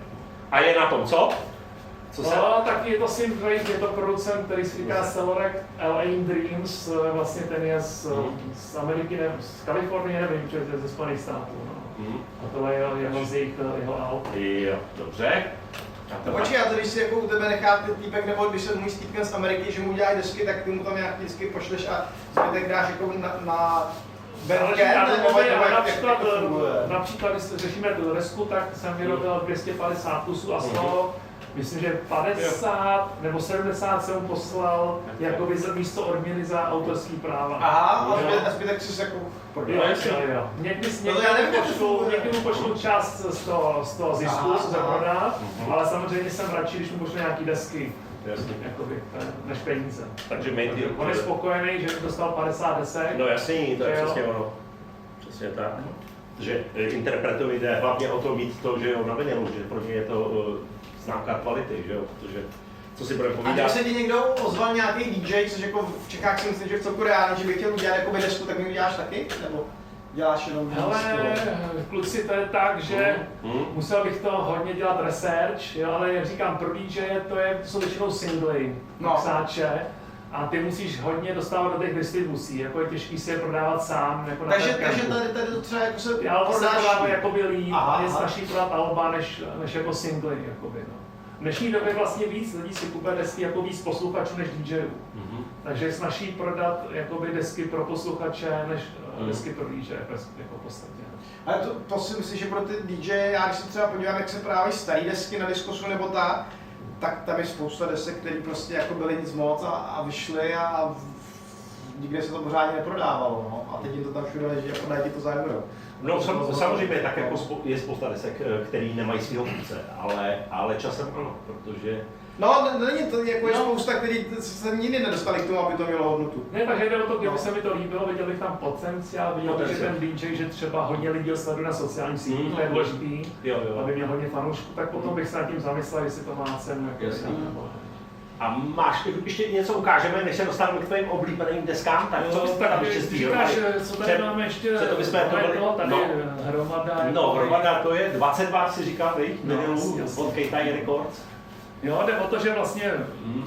A je na tom co? Tak je to synthwave, je to producent, který se říká Select LA Dreams, vlastně ten je z Ameriky, z Kalifornie, nevím, či ze Spojených států. No. A tohle je jeho z jeho alb. Jo, dobře. Počkej, a to když si jako u tebe nechá týpek, nebo když se mluví s týpkem z Ameriky, že mu udělají desky, tak ty mu tam nějak vždycky pošleš a zbytek dáš jako na například, když řešíme tu desku, tak jsem vyrobil 250 kusů a z toho myslím, že 50 nebo 70 jsem poslal jakoby místo odměny za autorský práva. Aha, a zbytek si jako prodal. Jo. Někdy mu pošlu část z toho zisku, co se prodá, ale samozřejmě jsem radši, když mu pošlu nějaký desky. Jakoby, než peníze. Takže on je spokojený, že dostal 50 desek. No jasný, to je přesně ono. Přesně tak. Že interpretovi jde hlavně o to mít to, že jo, na vinilu, že pro ně je to známka kvality, že jo, protože co si budeme povídat. A když se ti někdo ozval nějaký DJ, což jako v Čechách si myslím, že v celku reálně, že by chtěl udělat jako desku, tak mi uděláš taky? Nebo děláš jenom hele, kluci, to je tak, že musel bych to hodně dělat research, jo, ale jak říkám, pro DJ to jsou většinou singly, mixáče. A ty musíš hodně dostávat do těch distribucí, jako je těžký si je prodávat sám. Jako takže tady to třeba jako se ty alba se prodávají jakoby líp a je snažší prodat alba než jako singly. Jakoby, no. V dnešní době vlastně víc lidí si kupuje desky jako víc posluchačů než DJů. Takže je snažší prodat jakoby desky pro posluchače než desky pro DJ jako v podstatě. Ale to si myslím, že pro ty DJ, já když se třeba podívám, jak se prodávají staré desky na diskosu nebo tak tam je spousta desek, které prostě jako byly nic moc a vyšly a nikde se to pořádně neprodávalo, no. A teď jim to tam všude leží, jako dají ti to za euro. No samozřejmě tak jako je spousta desek, které nemají svého kupce, ale časem ano, protože No, není to, jako je spousta, který se nikdy nedostali k tomu, aby to mělo hodnotu. Ne, takže jde o to, kdyby se mi to líbilo, viděl bych tam potenciál, viděl bych, že ten DJ, že třeba hodně lidí ho sleduje na sociálních sítích, to je důležitý, aby měl hodně fanoušků, tak potom bych se nad tím zamyslel, jestli to má cenu. A máš ještě něco ukážeme, než se dostaneme k tvým oblíbeným deskám, tak co bys tam ještě stíl? Co tady máme ještě? Co to bychom tady Hromada. No, Hromada to je 22, si říkal, viď? Od Keitai Records. Jo, jde o to, že vlastně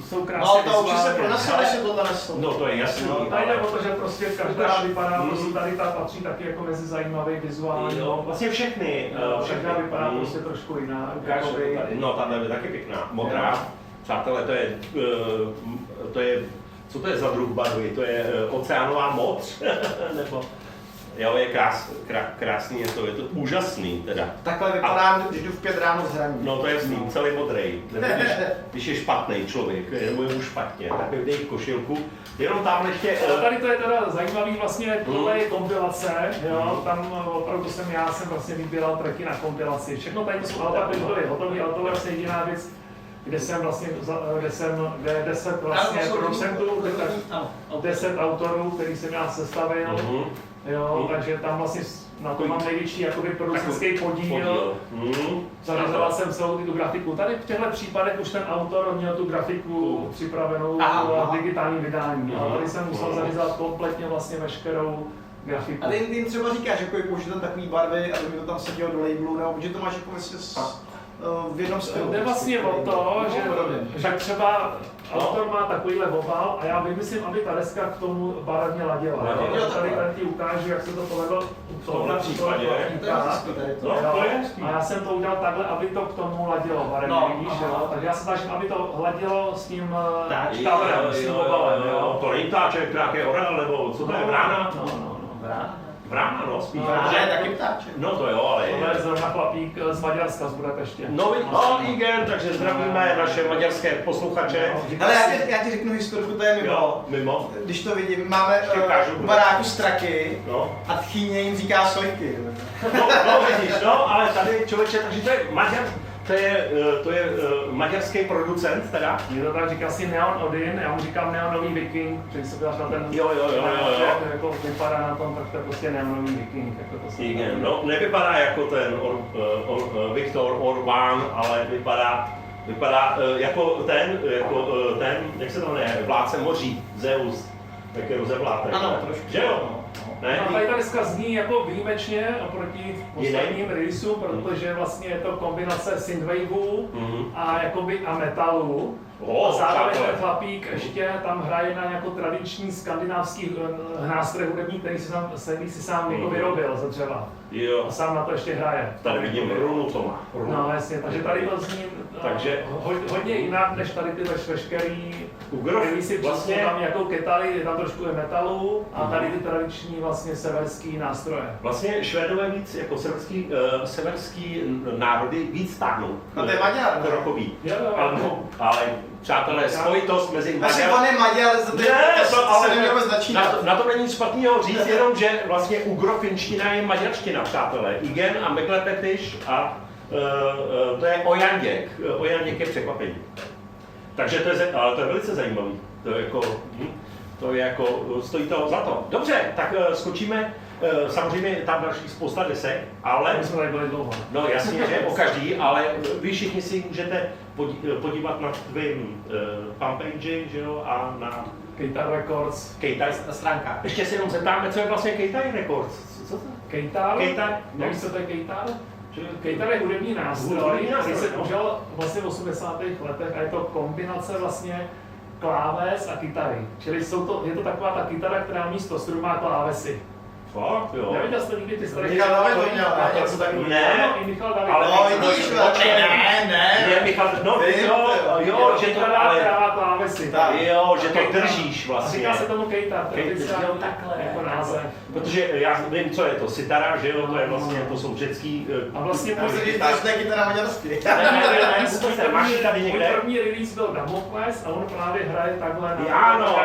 jsou krásně No, to už se proneslo, než se to neslo. No, to je jasný. No, tady jde o to, že prostě každá vypadá, prostě tady ta patří taky jako mezi zajímavý vizuální. Jo, vlastně všechny. Všechna vypadá prostě trošku jiná. No, tahle je taky pěkná, modrá. Přátelé, to je, co to je za druh barvy? To je oceánová modř? Nebo, jo, je krásný, je to úžasný teda. Takhle vypadám, když jdu v 5 ráno z hraní. No to je jasný, celý modrej. Když je špatný člověk, nebo je mu špatně, tak dej košilku. Jenom tam ještě... Tady to je teda zajímavý, vlastně tohle je kompilace, jo, tam opravdu já jsem vlastně vybíral tracky na kompilaci. Všechno tady to jsou alba, které byly hotové, ale tohle je vlastně jediná věc, kde jsem vlastně, kde je 10 vlastně producentů, 10 autorů, který jsem já sestavil, jo, takže tam vlastně na to mám největší jakoby producentský podíl. Zařazoval jsem celou tu grafiku. Tady v těchto případech už ten autor měl tu grafiku připravenou v digitálním vydání. A tady jsem musel zařizovat kompletně vlastně veškerou grafiku. Ale jim třeba říkáš, jako je použít tam takový barvy, aby mi to tam sedělo do labelu, nebo že to máš jako vlastně v jednom stylu. Jde vlastně o to, že třeba autor má takovýhle obal a já vymyslím, aby ta deska k tomu barevně ladila. Tady ti ukážu, jak se to povedlo v tomhle případě. A já jsem to udělal takhle, aby to k tomu ladilo barevně, vidíš, jo? Takže já se snažím, aby to ladilo s tím štávrem, s tím obalem. To není ptáček, nějaký orel, nebo co to je, vrána? Vrána, no, spíš. Vrána je taky ptáček. No to jo, ale... Tohle je zrovna chlapík z Maďarska, z Budapeště. No, igen, takže zdravíme naše maďarské posluchače. Ale já ti řeknu historiku, to je mimo. Jo, mimo. Když to vidím, máme v baráku straky a tchýně jim říká sojky. No, vidíš, no, ale tady člověče, takže to je Maďar. To je maďarský producent teda? Je to tak, říká si Neon Odin, já mu říkám Neonový Viking, který se podíváš na ten, jako vypadá na tom, tak to je prostě Neonový Viking. Jako to no, nevypadá jako ten Viktor Orbán, ale vypadá jako ten, jak se to jmenuje, vládce moří, Zeus, taky rozevlátek. Ano, trošku. Že jo? Ne? No, tady ta deska zní jako výjimečně oproti posledním releaseům, protože vlastně je to kombinace synthwaveu a metalu. A zároveň ten chlapík ještě tam hraje na jako tradiční skandinávský nástroj hudební, který si sám jako vyrobil ze dřeva. Jo. A sám na to ještě hraje. Tady vidím runu to má. No jasně, takže tady to zní hodně jinak než tady ty veškerý releasy, vlastně tam jako Keitai, je tam trošku je metalu a tady ty tradiční vlastně severský nástroje. Vlastně Švédové víc jako severský národy víc táhnou. No to je Maďar. Rokový. Ale přátelé, spojitost mezi Maďar... Asi on je Maďar, to se neměl vůbec začínat. Na to není nic špatného říct, jenom že vlastně ugrofinština je maďarština, přátelé. Igen a Meglepetiš a to je Ojanděk. Ojanděk je překvapení. Takže to je velice zajímavý. To je jako, stojí to za to. Dobře, tak skočíme. Samozřejmě je tam další spousta desek, ale... My jsme tady byli dlouho. No jasně, že po každý, ale vy všichni si můžete podívat na tvým fanpage, že jo, a na... Keitai Records. Keitai na stránkách. Ještě si jenom zeptáme, co je vlastně Keitai Records. Co to? Keitai? Nevíš, co to je Keitai? Keitai je hudební nástroj, který se používal vlastně v 80. letech a je to kombinace vlastně kláves a kytary. Čili je to taková ta kytara, která místo struny má klávesy. Fakt, jo. Neviděl jste nikdy ty staré... Michal David to měl, něco takového. Ne, i Michal David. Ale vidíš, ne, Michal, no jo, že to dává klávesy. Jo, že to držíš vlastně. Říká se tomu Keitai, takhle jako název. Protože já vím, co je to, sitara, že jo, to je vlastně, to jsou řecký... A vlastně to je kytara maďarsky. Máš tady někde? Můj první release byl Damocles a on právě hraje takhle na... Ano,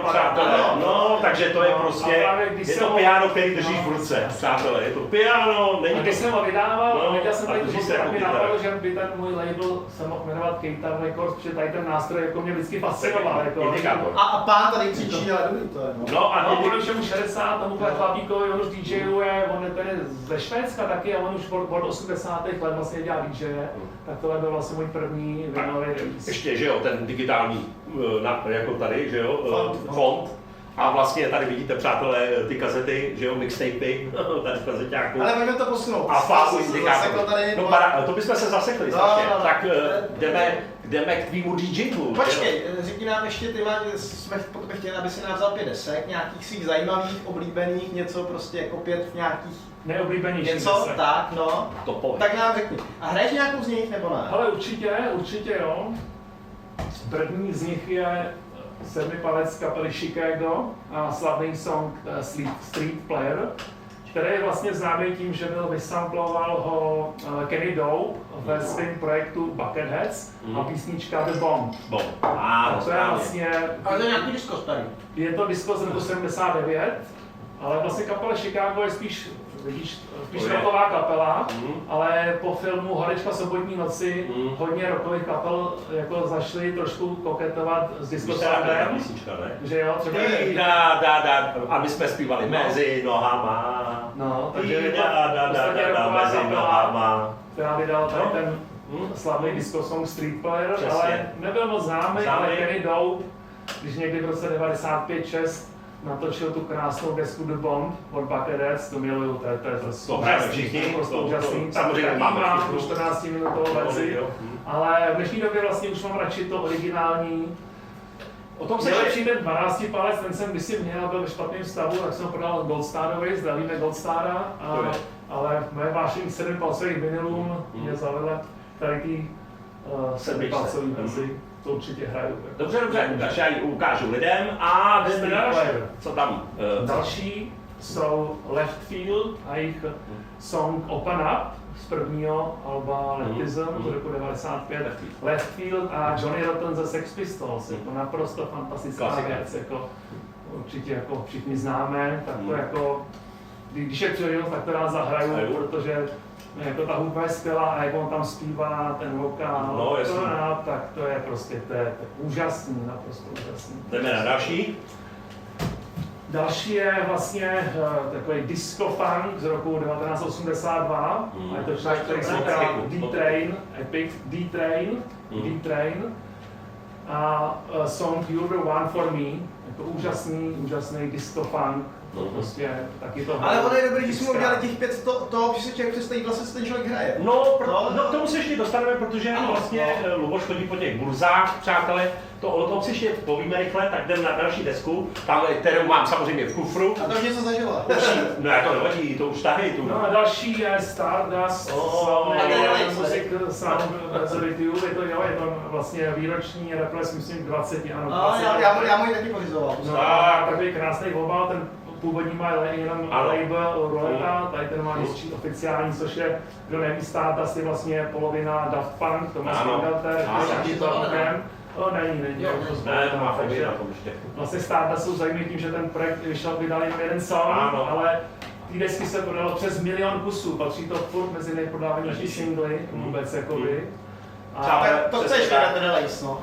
přátelé, no, takže to je prostě, je to piano který držíš v ruce, přátelé, je to piano, není A to... když jsem ho vydával, No, viděl jsem a tady tu drží se fotku, tak jako mi kytara. napadlo, že by ten můj label se mohl jmenovat Kejtar Records, protože tady ten nástroj jako mě vždycky fascinoval. Jako, Indikátor. A pán tady křičí, ale dobrý to je. No. No a No, on už je mu 60, tomuhle chlapíkovi, on už DJuje, on je tady ze Švédska taky a on už od 80. let vlastně dělá DJ, tak tohle byl vlastně můj první vinylový release. ještě, že jo, ten digitální, jako tady, že jo, Font. A vlastně tady vidíte, přátelé, ty kazety, že jo, mixtapy, tady v kazeťáku. Ale pojďme to posunout. A fázu Zasekl indikátor. tady. No, to bychom se zasekli No, strašně. no, no. Tak jdeme k tvýmu DJingu. Počkej, řekni nám ještě, jsme potom chtěli, aby si nám vzal 5 desek, nějakých svých zajímavých, oblíbených, něco prostě jako 5 nějakých, Nejoblíbenější něco, desek. tak no. To pojď. Tak nám řekni. A hraješ nějakou z nich nebo ne? Ale určitě jo. První z nich je sedmipalec kapely Chicago a slavný song Street Player, který je vlastně známý tím, že vysamploval ho Kenny Dope ve svém projektu Bucketheads a písnička The Bomb. Bon. A to je vlastně, Ale to je nějaký disko starý. je to disco z roku 79, ale vlastně kapela Chicago je spíš rocková kapela, ale po filmu Horečka sobotní noci hodně rockových kapel jako zašli trošku koketovat s disco soundem, písnička, ne? že jo, třeba A my jsme zpívali mezi nohama. no, takže je to Da, vlastně rocková mezi kapela, nohama. která vydala tady ten slavný disco song Street Player, Přesně. ale nebyl moc známý, ale Kenny Dope, když někdy v roce 95-6 natočil tu krásnou desku The Bomb od Bucketheads, to miluju, to je To hrajeme všichni, prostě úžasný. samozřejmě Taky máme mám všichni. už 14 minutovou verzi, ale v dnešní době vlastně už mám radši to originální. O tom se Nejlepší ten 12 palec, ten jsem kdysi měl, byl ve špatném stavu, tak jsem ho prodal Goldstarovi, zdravíme Goldstara, ale moje vášení 7palcových vinylům mě zavedla tady ty 7palcový verzi. To určitě hraju. Dobře, já ji ukážu lidem a jdeme další. Co tam? Další jsou Left Field a jejich song Open Up z prvního alba Leftism z roku 95. Left Field a Johnny Rotten ze Sex Pistols, jako naprosto fantastická věc, jako určitě jako všichni známe, tak to jako, když je příležitost, tak to rád zahraju, protože jako ta hudba je skvělá a jak on tam zpívá ten vokál, tak to je prostě to je úžasný, naprosto úžasný. Jdeme na další. Další je vlastně takový disco funk z roku 1982. A je to člověk, který se říká D-Train, Epic D-Train. A song You're the One for Me, jako úžasný disco funk. To prostě taky to. Ale ono je dobré, že jsme udělali těch 5 toho, že se člověk představí, vlastně se ten člověk hraje. No, k tomu se ještě dostaneme, protože vlastně Luboš chodí po těch burzách, přátelé, o tom si ještě povíme rychle, tak jdem na další desku, tam, kterou mám samozřejmě v kufru. A to už něco zažila. No to nevadí, to už tahy tu. No a další je Stardust, Music Sound Review, je to vlastně výroční reples, myslím 20 ano. Já mu ji taky pořizoval. No, takový krásný obal, ten původní má jenom label Roleta, tady ten má ještě oficiální, což je, kdo neví, Stardust je vlastně polovina Daft Punk, Thomas Bangalter, taky to okem. Není. To má fobie na tom ještě. Vlastně Stardust jsou zajímavý tím, že ten projekt vydal jen jeden song, ale ty desky se prodalo přes 1 milion kusů, patří to furt mezi nejprodávanější singly vůbec jakoby. To chceš teda ten release, no.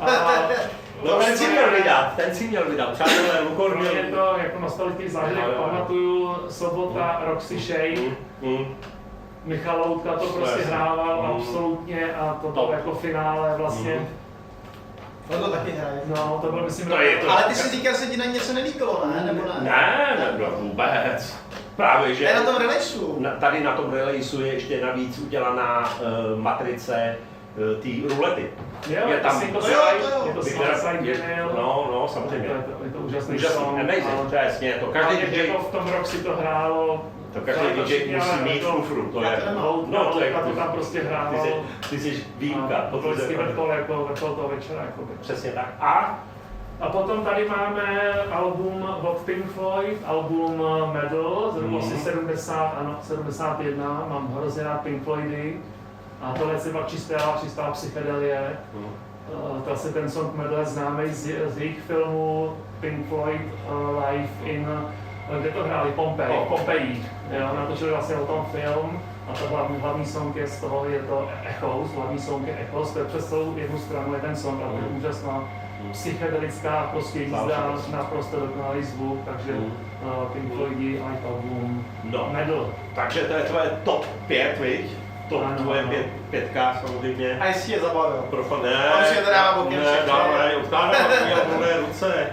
Ten si měl vydat, přátelé, Lukor měl. Je to jako nostalgický zážitek, pamatuju, sobota, Roxy Shake, Michal Loutka to prostě hrával absolutně a to bylo jako finále vlastně. No to taky hraje. No, to bylo myslím... Ale ty si říkal, že ti na něco nelíkalo, ne? Nebo ne? Ne, vůbec. Právě, že... Je na tom releaseu. Tady na tom releaseu je ještě navíc udělaná matrice té rulety. Jo, je tam je to side vinyl. No, samozřejmě. Je to úžasný song. Amazing, přesně. To každý DJ... Jako v tom Roxy to hrálo. To každý DJ musí mít kufru, to je... No, to je to tam prostě hrával. Ty jsi výjimka. To vždycky vrchol toho večera. Přesně tak. A potom tady máme album od Pink Floyd, album Metal z roku 71, mám hrozně rád Pink Floydy. A tohle je pak čistá psychedelie. To asi ten song Metal je známý z jejich filmu Pink Floyd Live in kde to hráli Pompeji. Natočili vlastně o tom film a to hlavní song je z toho, je to Echoes, hlavní song je Echoes, to je přes celou jednu stranu je ten song a to je úžasná psychedelická prostě jízda, naprosto dokonalý zvuk, takže Pink Floydi, White Album, Medal. Takže to je tvoje top 5, viď? To tvoje pětka samozřejmě. A jestli je zabavil. Ne, on si je to dává bokem odkládá ruce.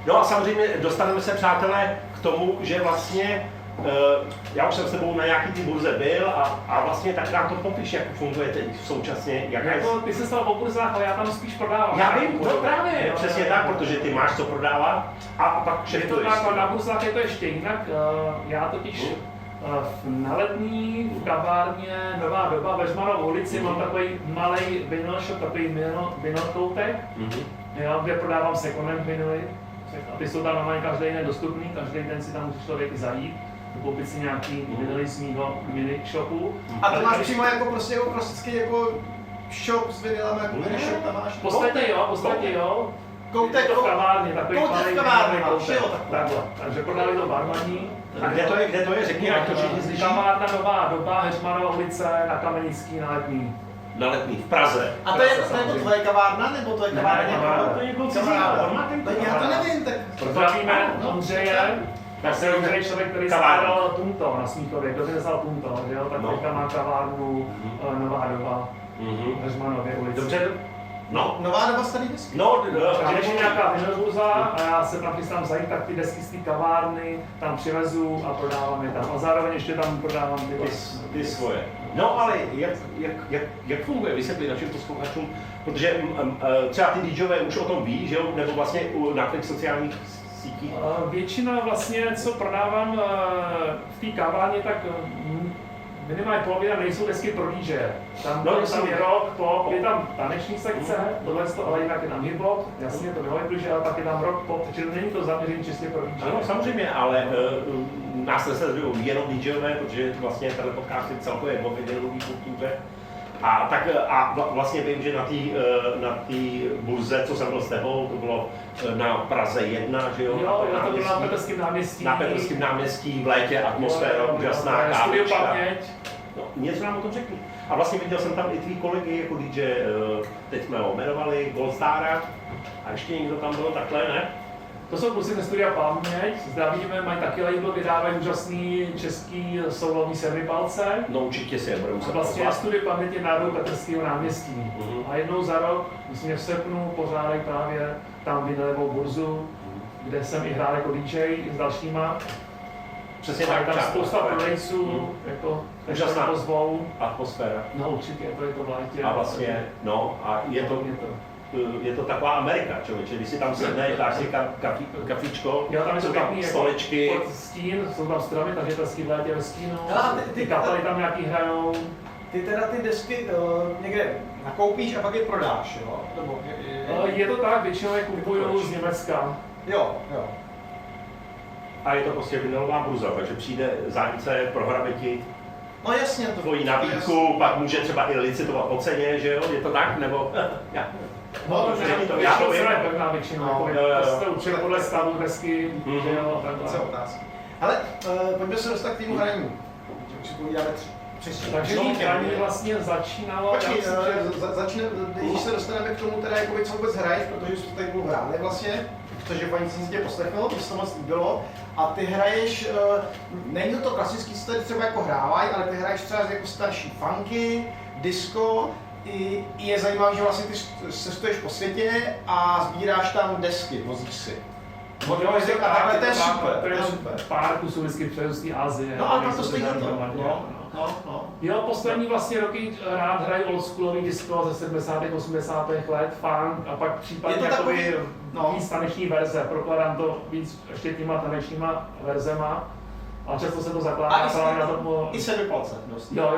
No a samozřejmě dostaneme se, přátelé, k tomu, že vlastně já už jsem s tebou na nějaký ty burze byl a vlastně tak nám to popiš, jak funguje teď současně. Jako, ty jsi stal po burzách, ale já tam spíš prodávám. Já vím, to právě, přesně tak, protože ty máš co prodávat a pak kšeftuješ. Je to tak, na burzách je to ještě jinak. Já totiž na Letní v kavárně Nová doba ve Žmarově ulici mám takový malý vinyl shop, takový vinyl koutek, kde prodávám second-hand vinyly. Ty jsou tam normálně každý den dostupný, každý den si tam může člověk zajít, koupit si nějaký vinyly z mýho mini shopu. A to máš přímo jako prostě jako klasický jako shop s vinylem, jako mini shop tam máš? V podstatě jo. Koutek v kavárně, takový malý koutek. Takhle. Takže prodali to barmaní. A kde to je? Řekni, ať to všichni slyší. Kavárna Nová doba, Heřmanova ulice, na Kamenický, na Letní. Na Letní, v Praze. A to je tvoje kavárna, nebo to je kavárna někoho? To je někoho cizího. Já to nevím, tak... Zdravíme Ondřeje. Tak se Ondřej člověk, který stál Tunto na Smíchově, kdo vynesal Tunto, jo? Tak teďka má kavárnu Nová doba, Heřmanově ulici. Dobře. No. Nová doba starý desky? No, když je nějaká vinylburza a já se tam chystám zajít, tak ty desky z té kavárny tam přivezu a prodávám je tam. A zároveň ještě tam prodávám ty svoje. No ale jak funguje, vysvětli našim posluchačům, protože třeba ty DJové už o tom ví, že jo, nebo vlastně na těch sociálních sítích? Většina vlastně, co prodávám v té kavárně, tak minimálně polovina nejsou desky pro DJ. Tam je rock, pop, je tam taneční sekce, tohle ale jinak je tam hip-hop, jasně to nevyplíže, ale pak je tam rock, pop, takže není to zaměření čistě pro DJ. Ano, samozřejmě, ale nás nesledují jenom DJové, protože vlastně tenhle podcast je celkově o vinylové kultuře. A vlastně vím, že na té burze, co jsem byl s tebou, to bylo na Praze 1, že jo? Jo, to bylo na Petrském náměstí. Na Petrském náměstí, v létě, atmosféra úžasná, kávička. No, něco nám o tom řekni. A vlastně viděl jsem tam i tvý kolegy jako DJ, teď jsme ho jmenovali, Goldstára, a ještě někdo tam byl takhle, ne? To jsou kluci ze Studia Paměť, zdravíme, mají taky label, vydávají úžasný český soulový servipalce. No určitě si je budeme muset vlastně Studia Paměť je národou Petrského náměstí. A jednou za rok, myslím, v srpnu, pořádají právě tam vinylovou burzu, kde jsem i hrál jako DJ s dalšíma. Přesně tak, tam spousta prodejců, jako úžasná pozvou. Atmosféra. No určitě, to je to v létě. A vlastně, no, a je to taková Amerika, člověče, když si tam sedne, dáš si kafičko, jo, tam jsou tam stolečky. Pod stín, jsou tam stromy, takže to v létě ve stínu, ty kapely tam nějaký hrajou. Ty teda ty desky někde nakoupíš a pak je prodáš, jo? Nebo je to tak, většinou je kupuju z Německa. Jo. A je to prostě vinylová burza, takže přijde zájemce, prohrabe ti tvoji nabídku, pak může třeba i licitovat po ceně, že jo? Je to tak, nebo? Já to vím. Pevná většinou, jste určitě podle stavu desky, že jo, takhle. Ale pojďme se dostat k týmu hraní. Takže hraní vlastně začínalo... Počkej, když se dostaneme k tomu teda, jakoby, co vůbec hraješ, protože jsme tady budou hráli vlastně, což je paní, co jsem tě poslechl, to se to moc líbilo. A ty hraješ, není to klasický, co tady třeba jako hrávají, ale ty hraješ třeba jako starší funky, disco, i je zajímavé, že vlastně ty cestuješ po světě a sbíráš tam desky, vozíš si. To je super. Pár kusů vždycky přeju z té Asie. No a to stojí za to. No. Jo, poslední vlastně roky rád hrají oldsschoolový disco ze 70. 80. let, funk a pak případně jakoby víc taneční verze. Prokladám to víc ještě těma tanečníma verzema. A často se to zakládá právě na to... I servipalce dost. Jo.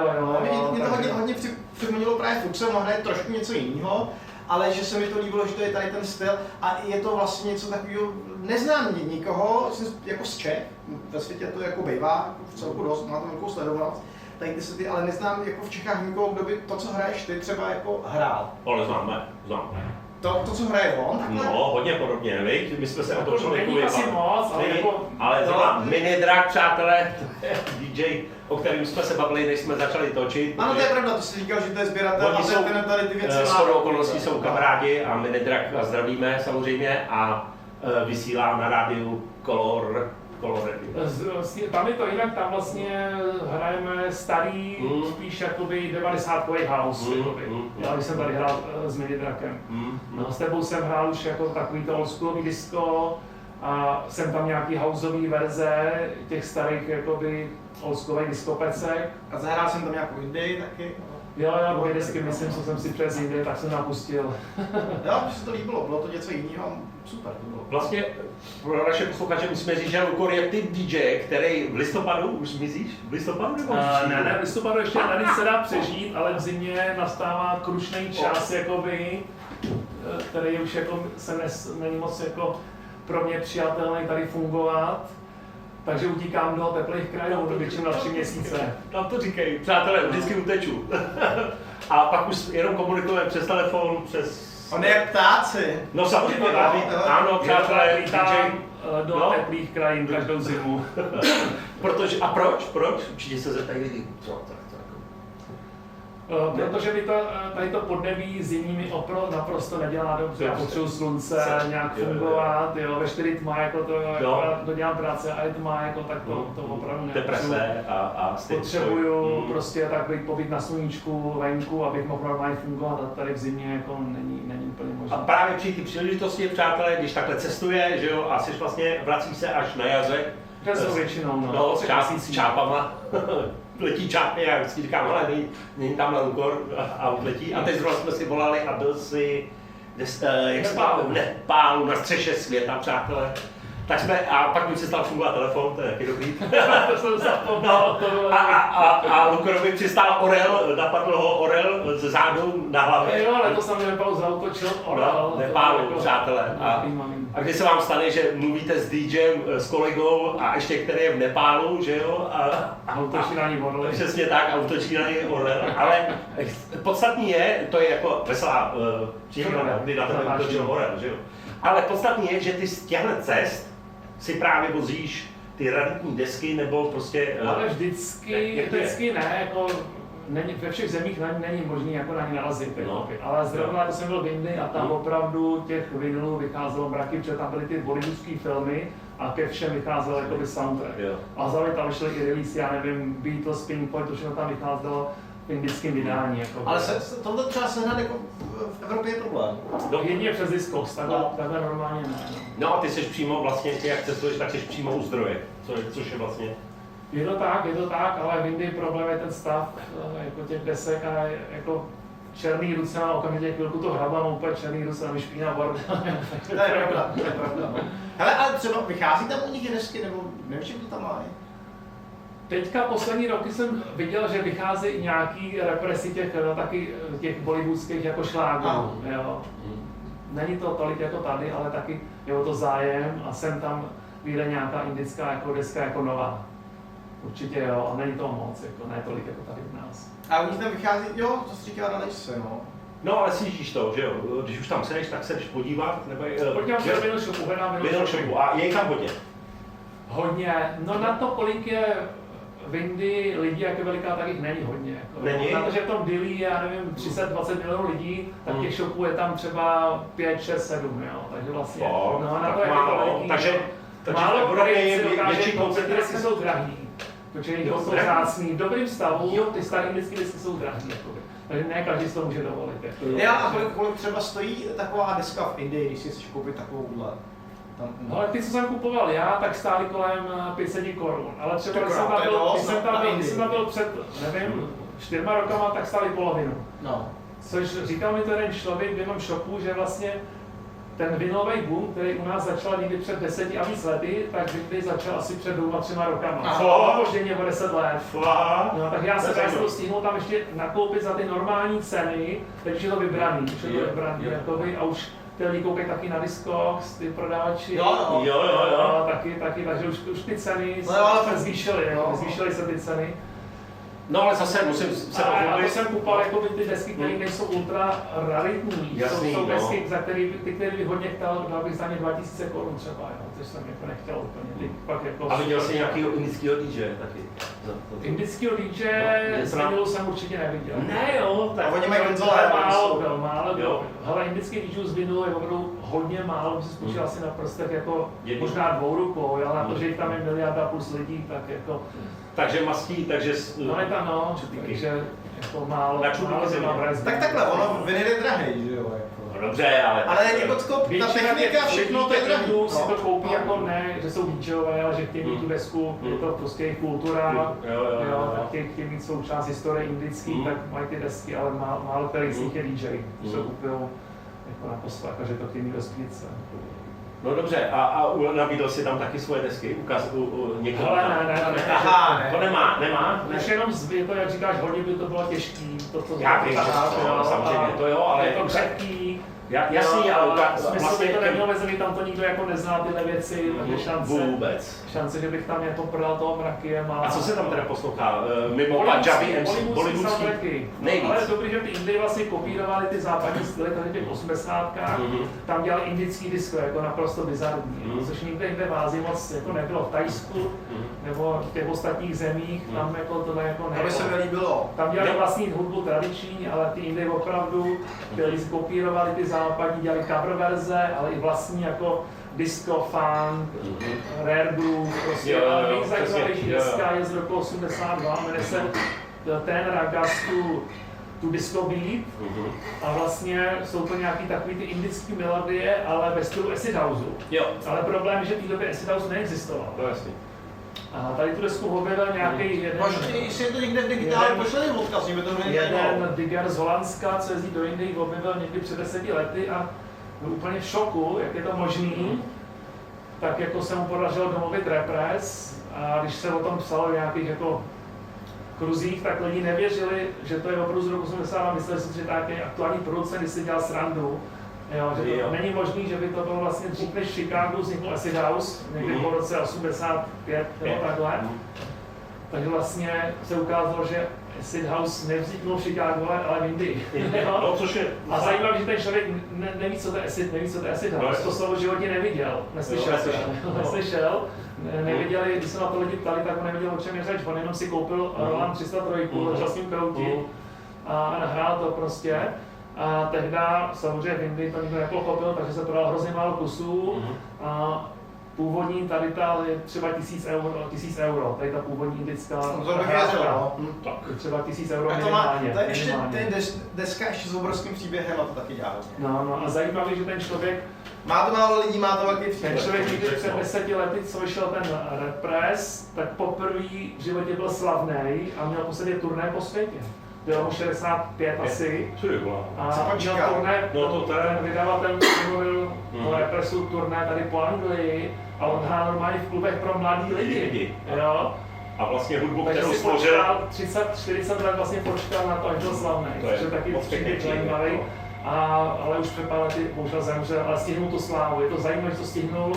Mě to hodně připomnělo právě Fuxem, on hraje trošku něco jiného, ale že se mi to líbilo, že to je tady ten styl a je to vlastně něco takového, neznám nikoho, jako z Čech, ve světě to jako bejvá, v celku dost, má to velkou sledovanost, ale neznám jako v Čechách nikoho, kdo by to, co hraješ ty, třeba jako hrál. Ale známe. To, co hraje on, takhle? No, hodně podobně, viď? My jsme se o tom Jako člověku není asi moc, ale jako... ale zrovna Minidrag, přátelé, to je DJ, o kterým jsme se bavili, než jsme začali točit. Ano, to je pravda, to jsi říkal, že to je sběratel Oni a jsou, ten tady ty věci shodou okolností jsou kamarádi a Minidrag zdravíme samozřejmě a vysílá na rádiu Color. Tam je to jinak, tam vlastně hrajeme starý, spíš jakoby 90kový house, já když jsem tady hrál s Minidrakem. No, s tebou jsem hrál už jako takový to oldschoolový disco a jsem tam nějaký houseový verze těch starých jakoby oldschoolových diskopecek. A zahrál jsem tam nějakou indie taky. Jo, já dvě desky, myslím, co jsem si přes Indie, tak jsem napustil. Jo, mně se to líbilo, bylo to něco jiného, super to bylo. Vlastně pro naše posluchače musíme říct, že Lukor je typ DJ, který v listopadu už zmizíš? V listopadu nebo ne, v listopadu ještě tady se dá přežít, ale v zimě nastává krušný čas, jakoby, který už jako není moc jako pro mě přijatelný tady fungovat. Takže utíkám do teplých krajů, většinou na 3 měsíce. Tam to říkej, přátelé, vždycky uteču. A pak už jenom komunikujeme přes telefon, přes... On je jak ptáci. No samozřejmě, David, ano, přátelé, DJ. Do teplých krajin každou zimu. Protože, a proč? Určitě se zeptají lidi, co jako? Protože mi tady to podnebí zimní mi naprosto nedělá dobře. Já potřebuji slunce, nějak fungovat, jo, ve 4 tma, jako to dělám práce a je tma, jako tak to opravdu deprese a potřebuju prostě tak pobyt na sluníčku, venku, abych mohl normálně fungovat a tady v zimě jako není úplně možné. A právě při té příležitosti, přátelé, když takhle cestuje, že jo, a jsi vlastně, vracíš se až na jaře. Přesnou většinou, no. S čápama. Letí čápy, já vždycky říkám, ale není tam na Lukor a letí. A teď zrovna jsme si volali a byl si v Nepálu, na střeše světa, přátelé. Tak jsme, a pak mi přestal fungovat telefon, to je taky dobrý. To jsem zapomněl. A Lukorovi přistál orel, napadl ho orel ze zádu na hlavě. Jo, ale to jsem Nepálu zautočil orel. Nepálu, přátelé. A když se vám stane, že mluvíte s DJem, s kolegou a ještě který je v Nepálu, že jo? A útočí na ní orel. Přesně tak, a útočí na ní orel. Ale podstatný je, to je jako veselá příhoda, kdy na tebe útočil orel, že jo? Ale podstatný je, že ty z těchto cest si právě vozíš ty raditní desky nebo prostě... Ale vždycky ne, jako ve všech zemích není možný jako na ní narazit, ale zrovna to jsem byl v Indii a tam opravdu těch vinylů vycházelo mraky, protože tam byly ty bollywoodské filmy a ke všem vycházel jakoby soundtrack. A zároveň tam vyšly i release, já nevím, Beatles, Pink Floyd, to všechno tam vycházelo v indickém vydání. Ale tohle třeba sehnat jako v Evropě je problém. Jedině přes Discogs, takhle normálně ne. No a ty jsi přímo vlastně, ty jak cestuješ, tak jsi přímo u zdroje, což je vlastně... Je to tak, ale v Indii problém je ten stav jako těch desek a jako černý ruce má okamžitě chvilku to hrabám, úplně černý ruce na vyšpíná barva. To je pravda. Hele, ale třeba vychází tam u nich desky, nebo nevím, čím to tam má? Teďka poslední roky jsem viděl, že vycházejí nějaký represi těch bollywoodských jako šlágrů. Není to tolik jako tady, ale taky je o to zájem a sem tam vyjde nějaká indická jako deska jako nová. Určitě jo, a není to moc, jako ne tolik jako tady u nás. A u nich tam vychází, jo, to si říká na se, no. No ale slyšíš to, že jo, když už tam seš, tak se jdeš podívat, nebo... Podívám se do vinyl shopu, hledám vinyl shopu. A je jich tam hodně? Hodně, no na to, kolik je v Indii lidí, jak je veliká, tak jich není hodně. Jako. Není? Na to, že v tom Dili, já nevím, 30-20 milionů lidí, tak těch shopů je tam třeba 5, 6, 7, jo, takže vlastně, no na to, jak je to veliký, takže málo který si dokáže větší koupit, desky jsou drahý, protože jich jsou vzácný, v dobrým stavu, ty staré indické desky jsou drahý, jakoby. Takže ne každý si to může dovolit. Jako. Já, a kolik třeba stojí taková deska v Indii, když si chceš koupit takovouhle? No ale ty, co jsem kupoval já, tak stály kolem 500 korun, ale třeba když jsem tam byl před, nevím, 4 rokama, tak stály polovinu. No. Což říkal mi to jeden člověk v jednom shopu, že vlastně ten vinylový boom, který u nás začal někdy před 10 a víc lety, tak někdy začal asi před 2-3 rokama. Možná o 10 let. No, tak já jsem to stihnul tam ještě nakoupit za ty normální ceny, teď už je to vybraný, jakoby, a už ty lidi koukají taky na Discogs, ty prodavači. Jo. Taky, takže už ty ceny se zvýšily se ty ceny. No ale zase musím se A to pochopit. jsem kupoval jako ty desky, které nejsou ultra raritní. Jasný, jsou no. desky, za které bych hodně chtěl, dal bych za ně 2000 korun třeba, jo, což jsem jako nechtěl úplně. Teď pak jako A viděl jsi nějakýho indického DJ taky? indického DJ No, z vinilu jsem určitě neviděl. Ne jo, tak A oni mají konzole, málo. Jo. Hele, indický DJů z vinilu je opravdu hodně málo, by si spočítal asi na prstech jako Jedný. možná 2 rukou, ale na to, že jich tam je 1,5 miliardy lidí, tak jako, takže mastí, takže... no je tam no, čupiky. takže jako málo, Na čupiky málo se se mám viděl. brát. Tak takhle, ono vinyl je drahej, že jo? No Jako. dobře, ale... Ale jako ta technika, všechno to je drahý. techniků si to No. koupí jako ne, že jsou DJové, ale že chtějí mít tu desku, je to prostě jejich kultura, tak chtějí mít součást historie indický, tak mají ty desky, ale málo který z nich je DJ, se kupují jako na poslech, že to chtějí mít ve sklíčce. No dobře, a nabídl si tam taky svoje desky? Ukaz někoho? Hele, ne. Aha, ne. To nemá? Už jenom je to, jak říkáš, hodně by to bylo těžký, to Já vím, že to, samozřejmě, to jo, ale... je to křehký. Jasný, ale vlastně to nemělo mezený, tam to nikdo jako nezná tyhle věci, takže šance, že bych tam jako prodal toho mrakiem. A co se tam teda poslouchá? Mimo Punjabi MC, bollywoodský? Nejvíc. Ale dobrý, že ty Indie vlastně kopírovali ty západní styly, tady v těch 80kách, tam dělali indický disco, jako naprosto bizarní, což nikde jinde v Ázii moc jako nebylo, v Thajsku nebo v těch ostatních zemích, tam jako tohle jako To by nebylo. se mi líbilo. Tam dělali vlastní hudbu tradiční, ale ty Indie opravdu, kteří si kopírovali ty západní, dělali cover verze, ale i vlastní jako disco, funk, rare groove, prostě. Jo, nejzajímavější deska je z roku 82, jmenuje se Ten Ragastu tu disco beat a vlastně jsou to nějaký takový ty indické melodie, ale ve stylu acid houseu. Jo. Ale problém je, že v té době acid house neexistoval. To je jasný. A tady tu desku objevil nějaký jeden... Jestli je to někde v digitálu, pošlete odkaz, mě by to Jeden digger z Holandska, co jezdí do Indie, objevil někdy před 10 lety a byl úplně v šoku, jak je to možný. Tak jako se mu podařilo domluvit repres a když se o tom psalo v nějakých jako kruzích, tak lidi nevěřili, že to je opravdu z roku 80 a mysleli si, že nějaký aktuální producent, když si dělal srandu. Jo, že to není možný, že by to bylo vlastně dřív než Chicago vznikl acid house, někdy po roce 85 nebo takhle. Takže vlastně se ukázalo, že acid house nevzniknul v Chicago, ale v Indii. No, což je... A zajímavé, že ten člověk neví, co to je acid house, to slovo v životě neviděl, neslyšel. Nevěděli, když se na to lidi ptali, tak on nevěděl, o čem je řeč, on jenom si koupil Roland 303, začal s tím kroutit a nahrál to prostě. A tehda samozřejmě v Indii to nikdo nepochopil, takže se prodal hrozně málo kusů. A původní tady ta je třeba 1000 euro, tady ta původní indická nahrávka. Třeba 1000 euro minimálně. To je ještě deska ještě s obrovským příběhem a to taky dělá. No a zajímavé, že ten člověk má to málo lidí, má to velký příběh. Ten člověk někdy před 10 lety, co vyšel ten repres, tak poprvé v životě byl slavný a měl posledně turné po světě. Bylo mu 65 asi. A měl turné, ten vydavatel mluvil o represu turné tady po Anglii a on hrál normálně v klubech pro mladý lidi. Jo? A vlastně hudbu, takže kterou si počkal 30-40 let vlastně počkal na to, až byl slavný. To je taky příběh zajímavý. Ale už před pár lety bohužel zemřel, ale stihnul tu slávu. Je to zajímavé, že to stihnul.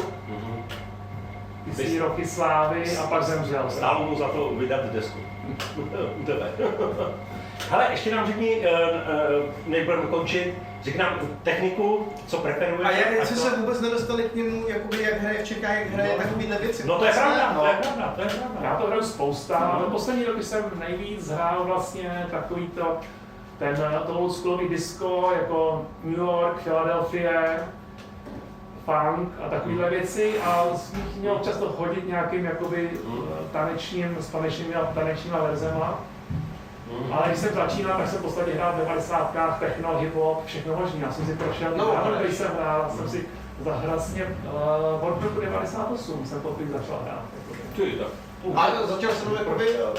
Ty roky slávy a pak zemřel. Stálo mu za to vydat desku. U tebe. Hele, ještě nám řekni, než budeme končit, řekni nám techniku, co preferuješ. A jak jste se vůbec nedostali k němu, jakoby, jak hraje v Čechách, jak hraje takovýhle věci? No to je pravda, to je pravda. Já to hraju spousta, no. Poslední roky jsem nejvíc hrál vlastně takový to, to oldschoolový disco, jako New York, Philadelphia, funk a takovéhle věci a z nich měl občas to chodit nějakým jakoby s tanečníma verzema. Ale když jsem začínal, tak jsem v podstatě hrál v 90kách, techno, hip-hop, všechno možný. Já jsem si prošel, když jsem hrál, jsem si zahrál od roku 98 jsem poprvé začal hrát. A začal jsem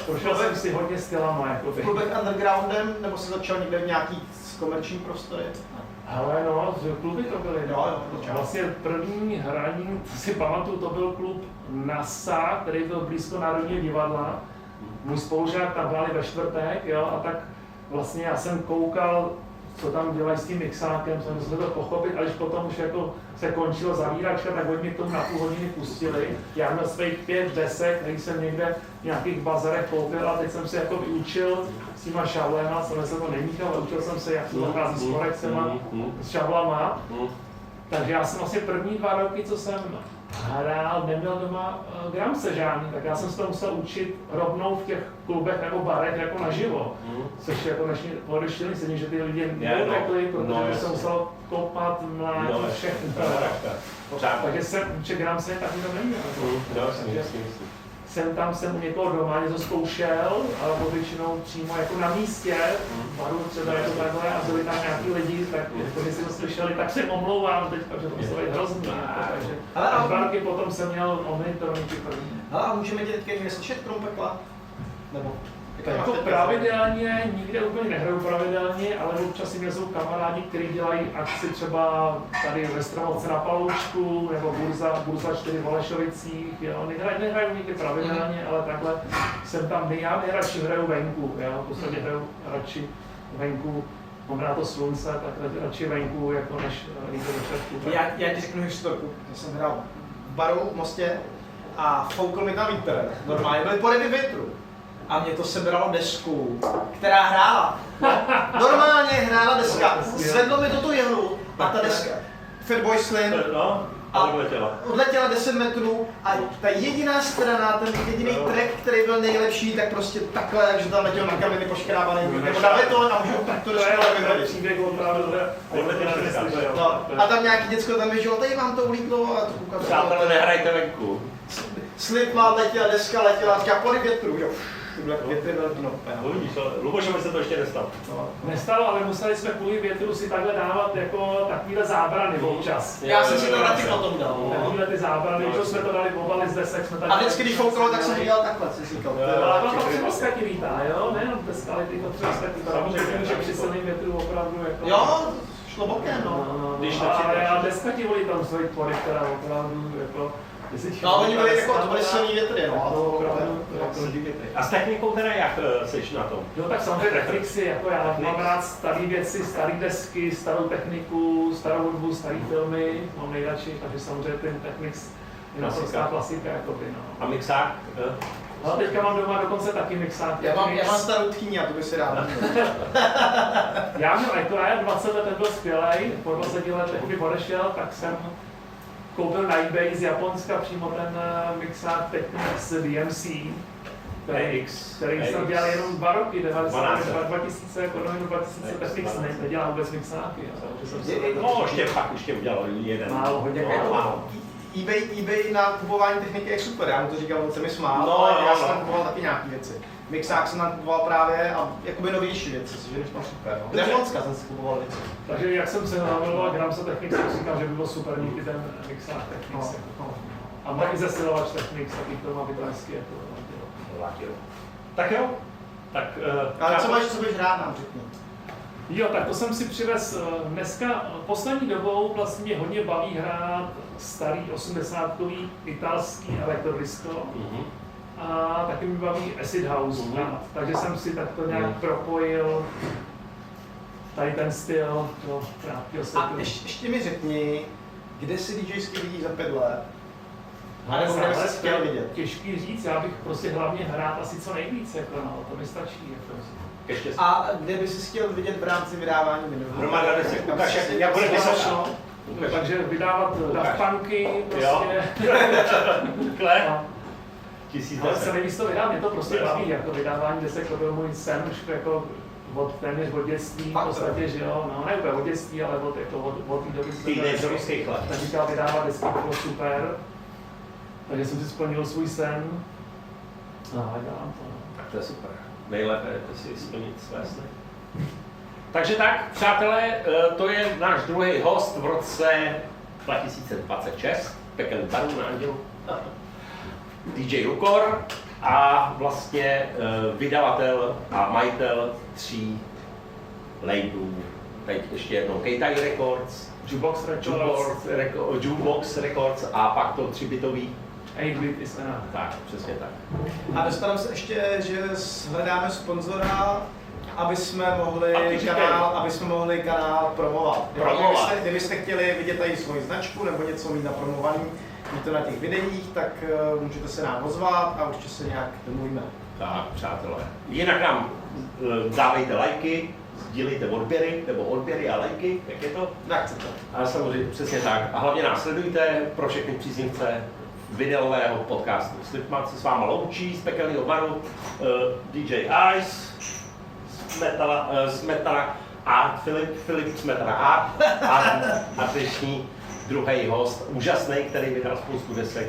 prošel jsem si hodně stylama. V klubech undergroundem, nebo jsi začal někde v nějaký komerční prostory? Ale no, kluby to byly. No, vlastně první hraní, co si pamatuju, to byl klub NASA, který byl blízko Národního divadla. Můj spolužák tam hráli ve čtvrtek, jo, a tak vlastně já jsem koukal, co tam dělají s tím mixákem, jsem musel to pochopit, a když potom už jako se končilo zavíračka, tak oni mě k tomu na půl hodiny pustili. Já měl svých 5 desek, který jsem někde v nějakých bazarech koupil a teď jsem se jako vyučil s těma šavlema, jsem se to nemíchal, ale učil jsem se, jak to dochází s korekcema, s šavlama. Takže já jsem asi první 2 roky, co jsem hrál, neměl doma gramse žádný, tak já jsem se to musel učit rovnou v těch klubech nebo barech jako naživo. Což je jako dnešní podeštělý sedí, že ty lidi neodekli, protože jsem musel kopat, mládit, všechno. Takže jsem učil gramse, taky to neměl. Jsem u někoho doma něco zkoušel, ale většinou přímo jako na místě, baru třeba jako takhle, a byli tam nějaký lidi, tak když si to slyšeli, tak se omlouvám teďka, že to muselo být hrozný. Takže až 2 roky potom jsem měl monitorníky první. Hele, a můžeme tě teďka slyšet krom pekla? Nebo? Jako pravidelně, nikde úplně nehraju pravidelně, ale občas si mě jsou kamarádi, kteří dělají akci třeba tady ve Strmovce na Paloučku, nebo Burza 4 v Holešovicích, jo. Nehraju nikdy pravidelně, ale takhle jsem tam, já nejradši hraju venku, jo. V podstatě hraju radši venku, mám rád to slunce, tak radši venku, jako než jít do čertu. Já ti řeknu historku, já jsem hrál v baru v Mostě a foukl mi tam vítr, normálně byly porivy větru. A mě to sebralo desku, která hrála. Normálně hrála deska. Zvedlo mi to tu jehlu a ta deska. Fatboy Slim. A odletěla 10 metrů a ta jediná strana, ten jediný track, který byl nejlepší, tak prostě takhle, takže tam letěl na kameny poškrábaný, nebo na beton a můžu to desku vyhradit. A tam nějaký děcko tam běželo, tady vám to ulítlo a to koukal. Přátelé, nehrajte venku. Slipla letěla, deska letěla, říká pory větru, jo. Lubošovi se to ještě nestalo. Nestalo, ale museli jsme kvůli větru si takhle dávat jako takovýhle zábrany občas. Já jsem si to taky potom dal. Takovýhle ty zábrany, už jsme to dali obaly z desek, jsme tady... A vždycky, když foukalo, tak jsem dělal takhle, si říkal. Ale to třeba taky vítá, jo? Nejenom dneska, ale ty to třeba taky samozřejmě, že při silným větru opravdu jako... Jo, šlo bokem, no. Ale dneska ti volí tam svoji pory, která opravdu jako... No, oni byli jako, to byly silný větry, no. A s technikou teda jak seš na tom? No tak samozřejmě Technicsy, jako já mám rád staré věci, staré desky, starou techniku, starou hudbu, staré filmy, mám nejradši, takže samozřejmě ten Technics je naprostá klasika, jakoby, no. A mixák? No teďka mám doma dokonce taky mixák. Já mám starou tchýni a to by si rád. Já měl Equalizer 20 let, ten byl skvělej, po 20 letech, když odešel, tak jsem koupil na eBay z Japonska přímo ten mixák Technics DMC, který jsem dělal jenom 2 roky, 2000, korunu 2000 Technics nedělal vůbec mixáky. No, ještě udělal jeden. Málo, hodně málo. eBay na kupování techniky je super, já mu to říkal, on se mi smál, no, ale já jsem tam kupoval taky nějaký věci. Mixák jsem tam kupoval právě a jakoby novější věci, což je super. No. Z Japonska jsem si kupoval věci. Takže jak jsem se namiloval Gramse Technics, tak říkám, že by bylo super mít i ten mixák Technics. A mají zesilovač Technics, taky to má vytlačky jako Latilo. Tak jo. Tak, ale co budeš hrát, nám řekni. Jo, tak to jsem si přivez dneska, poslední dobou vlastně mě hodně baví hrát starý 80kový italský elektrodisco. A taky mi baví acid house hrát, takže jsem si takto nějak propojil tady ten styl do krátkého setu. A ještě mi řekni, kde si DJsky vidí za 5 let? A nebo Ale kde jsi chtěl vidět? Těžký říct, já bych prostě hlavně hrát asi co nejvíc, jako no, to mi stačí. Jako. A kde bys si chtěl vidět v rámci vydávání minulého? Hromada desek, ukáž, jak bude vysoká. Takže vydávat Daft Punky, prostě. Ale se nejvíc to vydá, mě to prostě baví, jako vydávání desek, to byl můj sen už jako téměř od dětství, v podstatě, že jo, no ne úplně od dětství, ale od té doby teenagerovských let. Tak říkal vydávat desky, to bylo super, takže jsem si splnil svůj sen a dělám to. Tak to je super, nejlépe je si splnit své sny. Takže tak, přátelé, to je náš druhý host v roce 2026, Pekel Baru na Andělu. DJ Rukor a vlastně vydavatel a majitel 3 labelů. Teď ještě jednou Keitai Records, Jukebox Records a pak to 3-bitový. 8-bit is enough. Tak, přesně tak. A dostaneme se ještě, že hledáme sponzora aby jsme A mohli ty kanál promovat. Jo, Promovat. Kdybyste chtěli vidět tady svoji značku nebo něco mít napromovaný, mít to na těch videích, tak můžete se nám ozvat a určitě se nějak domluvíme. Tak, přátelé. Jinak nám dávejte lajky, sdílejte odběry, nebo odběry a lajky, jak je to? Jak chcete. Ale samozřejmě přesně tak. A hlavně nás sledujte pro všechny příznivce videového podcastu. Slipmat se s váma loučí z pekelného baru, DJ Ice, Smetana Art, Filip Smetana Art a dnešní druhý host, úžasný, který vydal spoustu desek,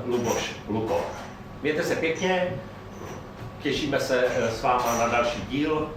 Luboš Luko. Mějte se pěkně, těšíme se s váma na další díl.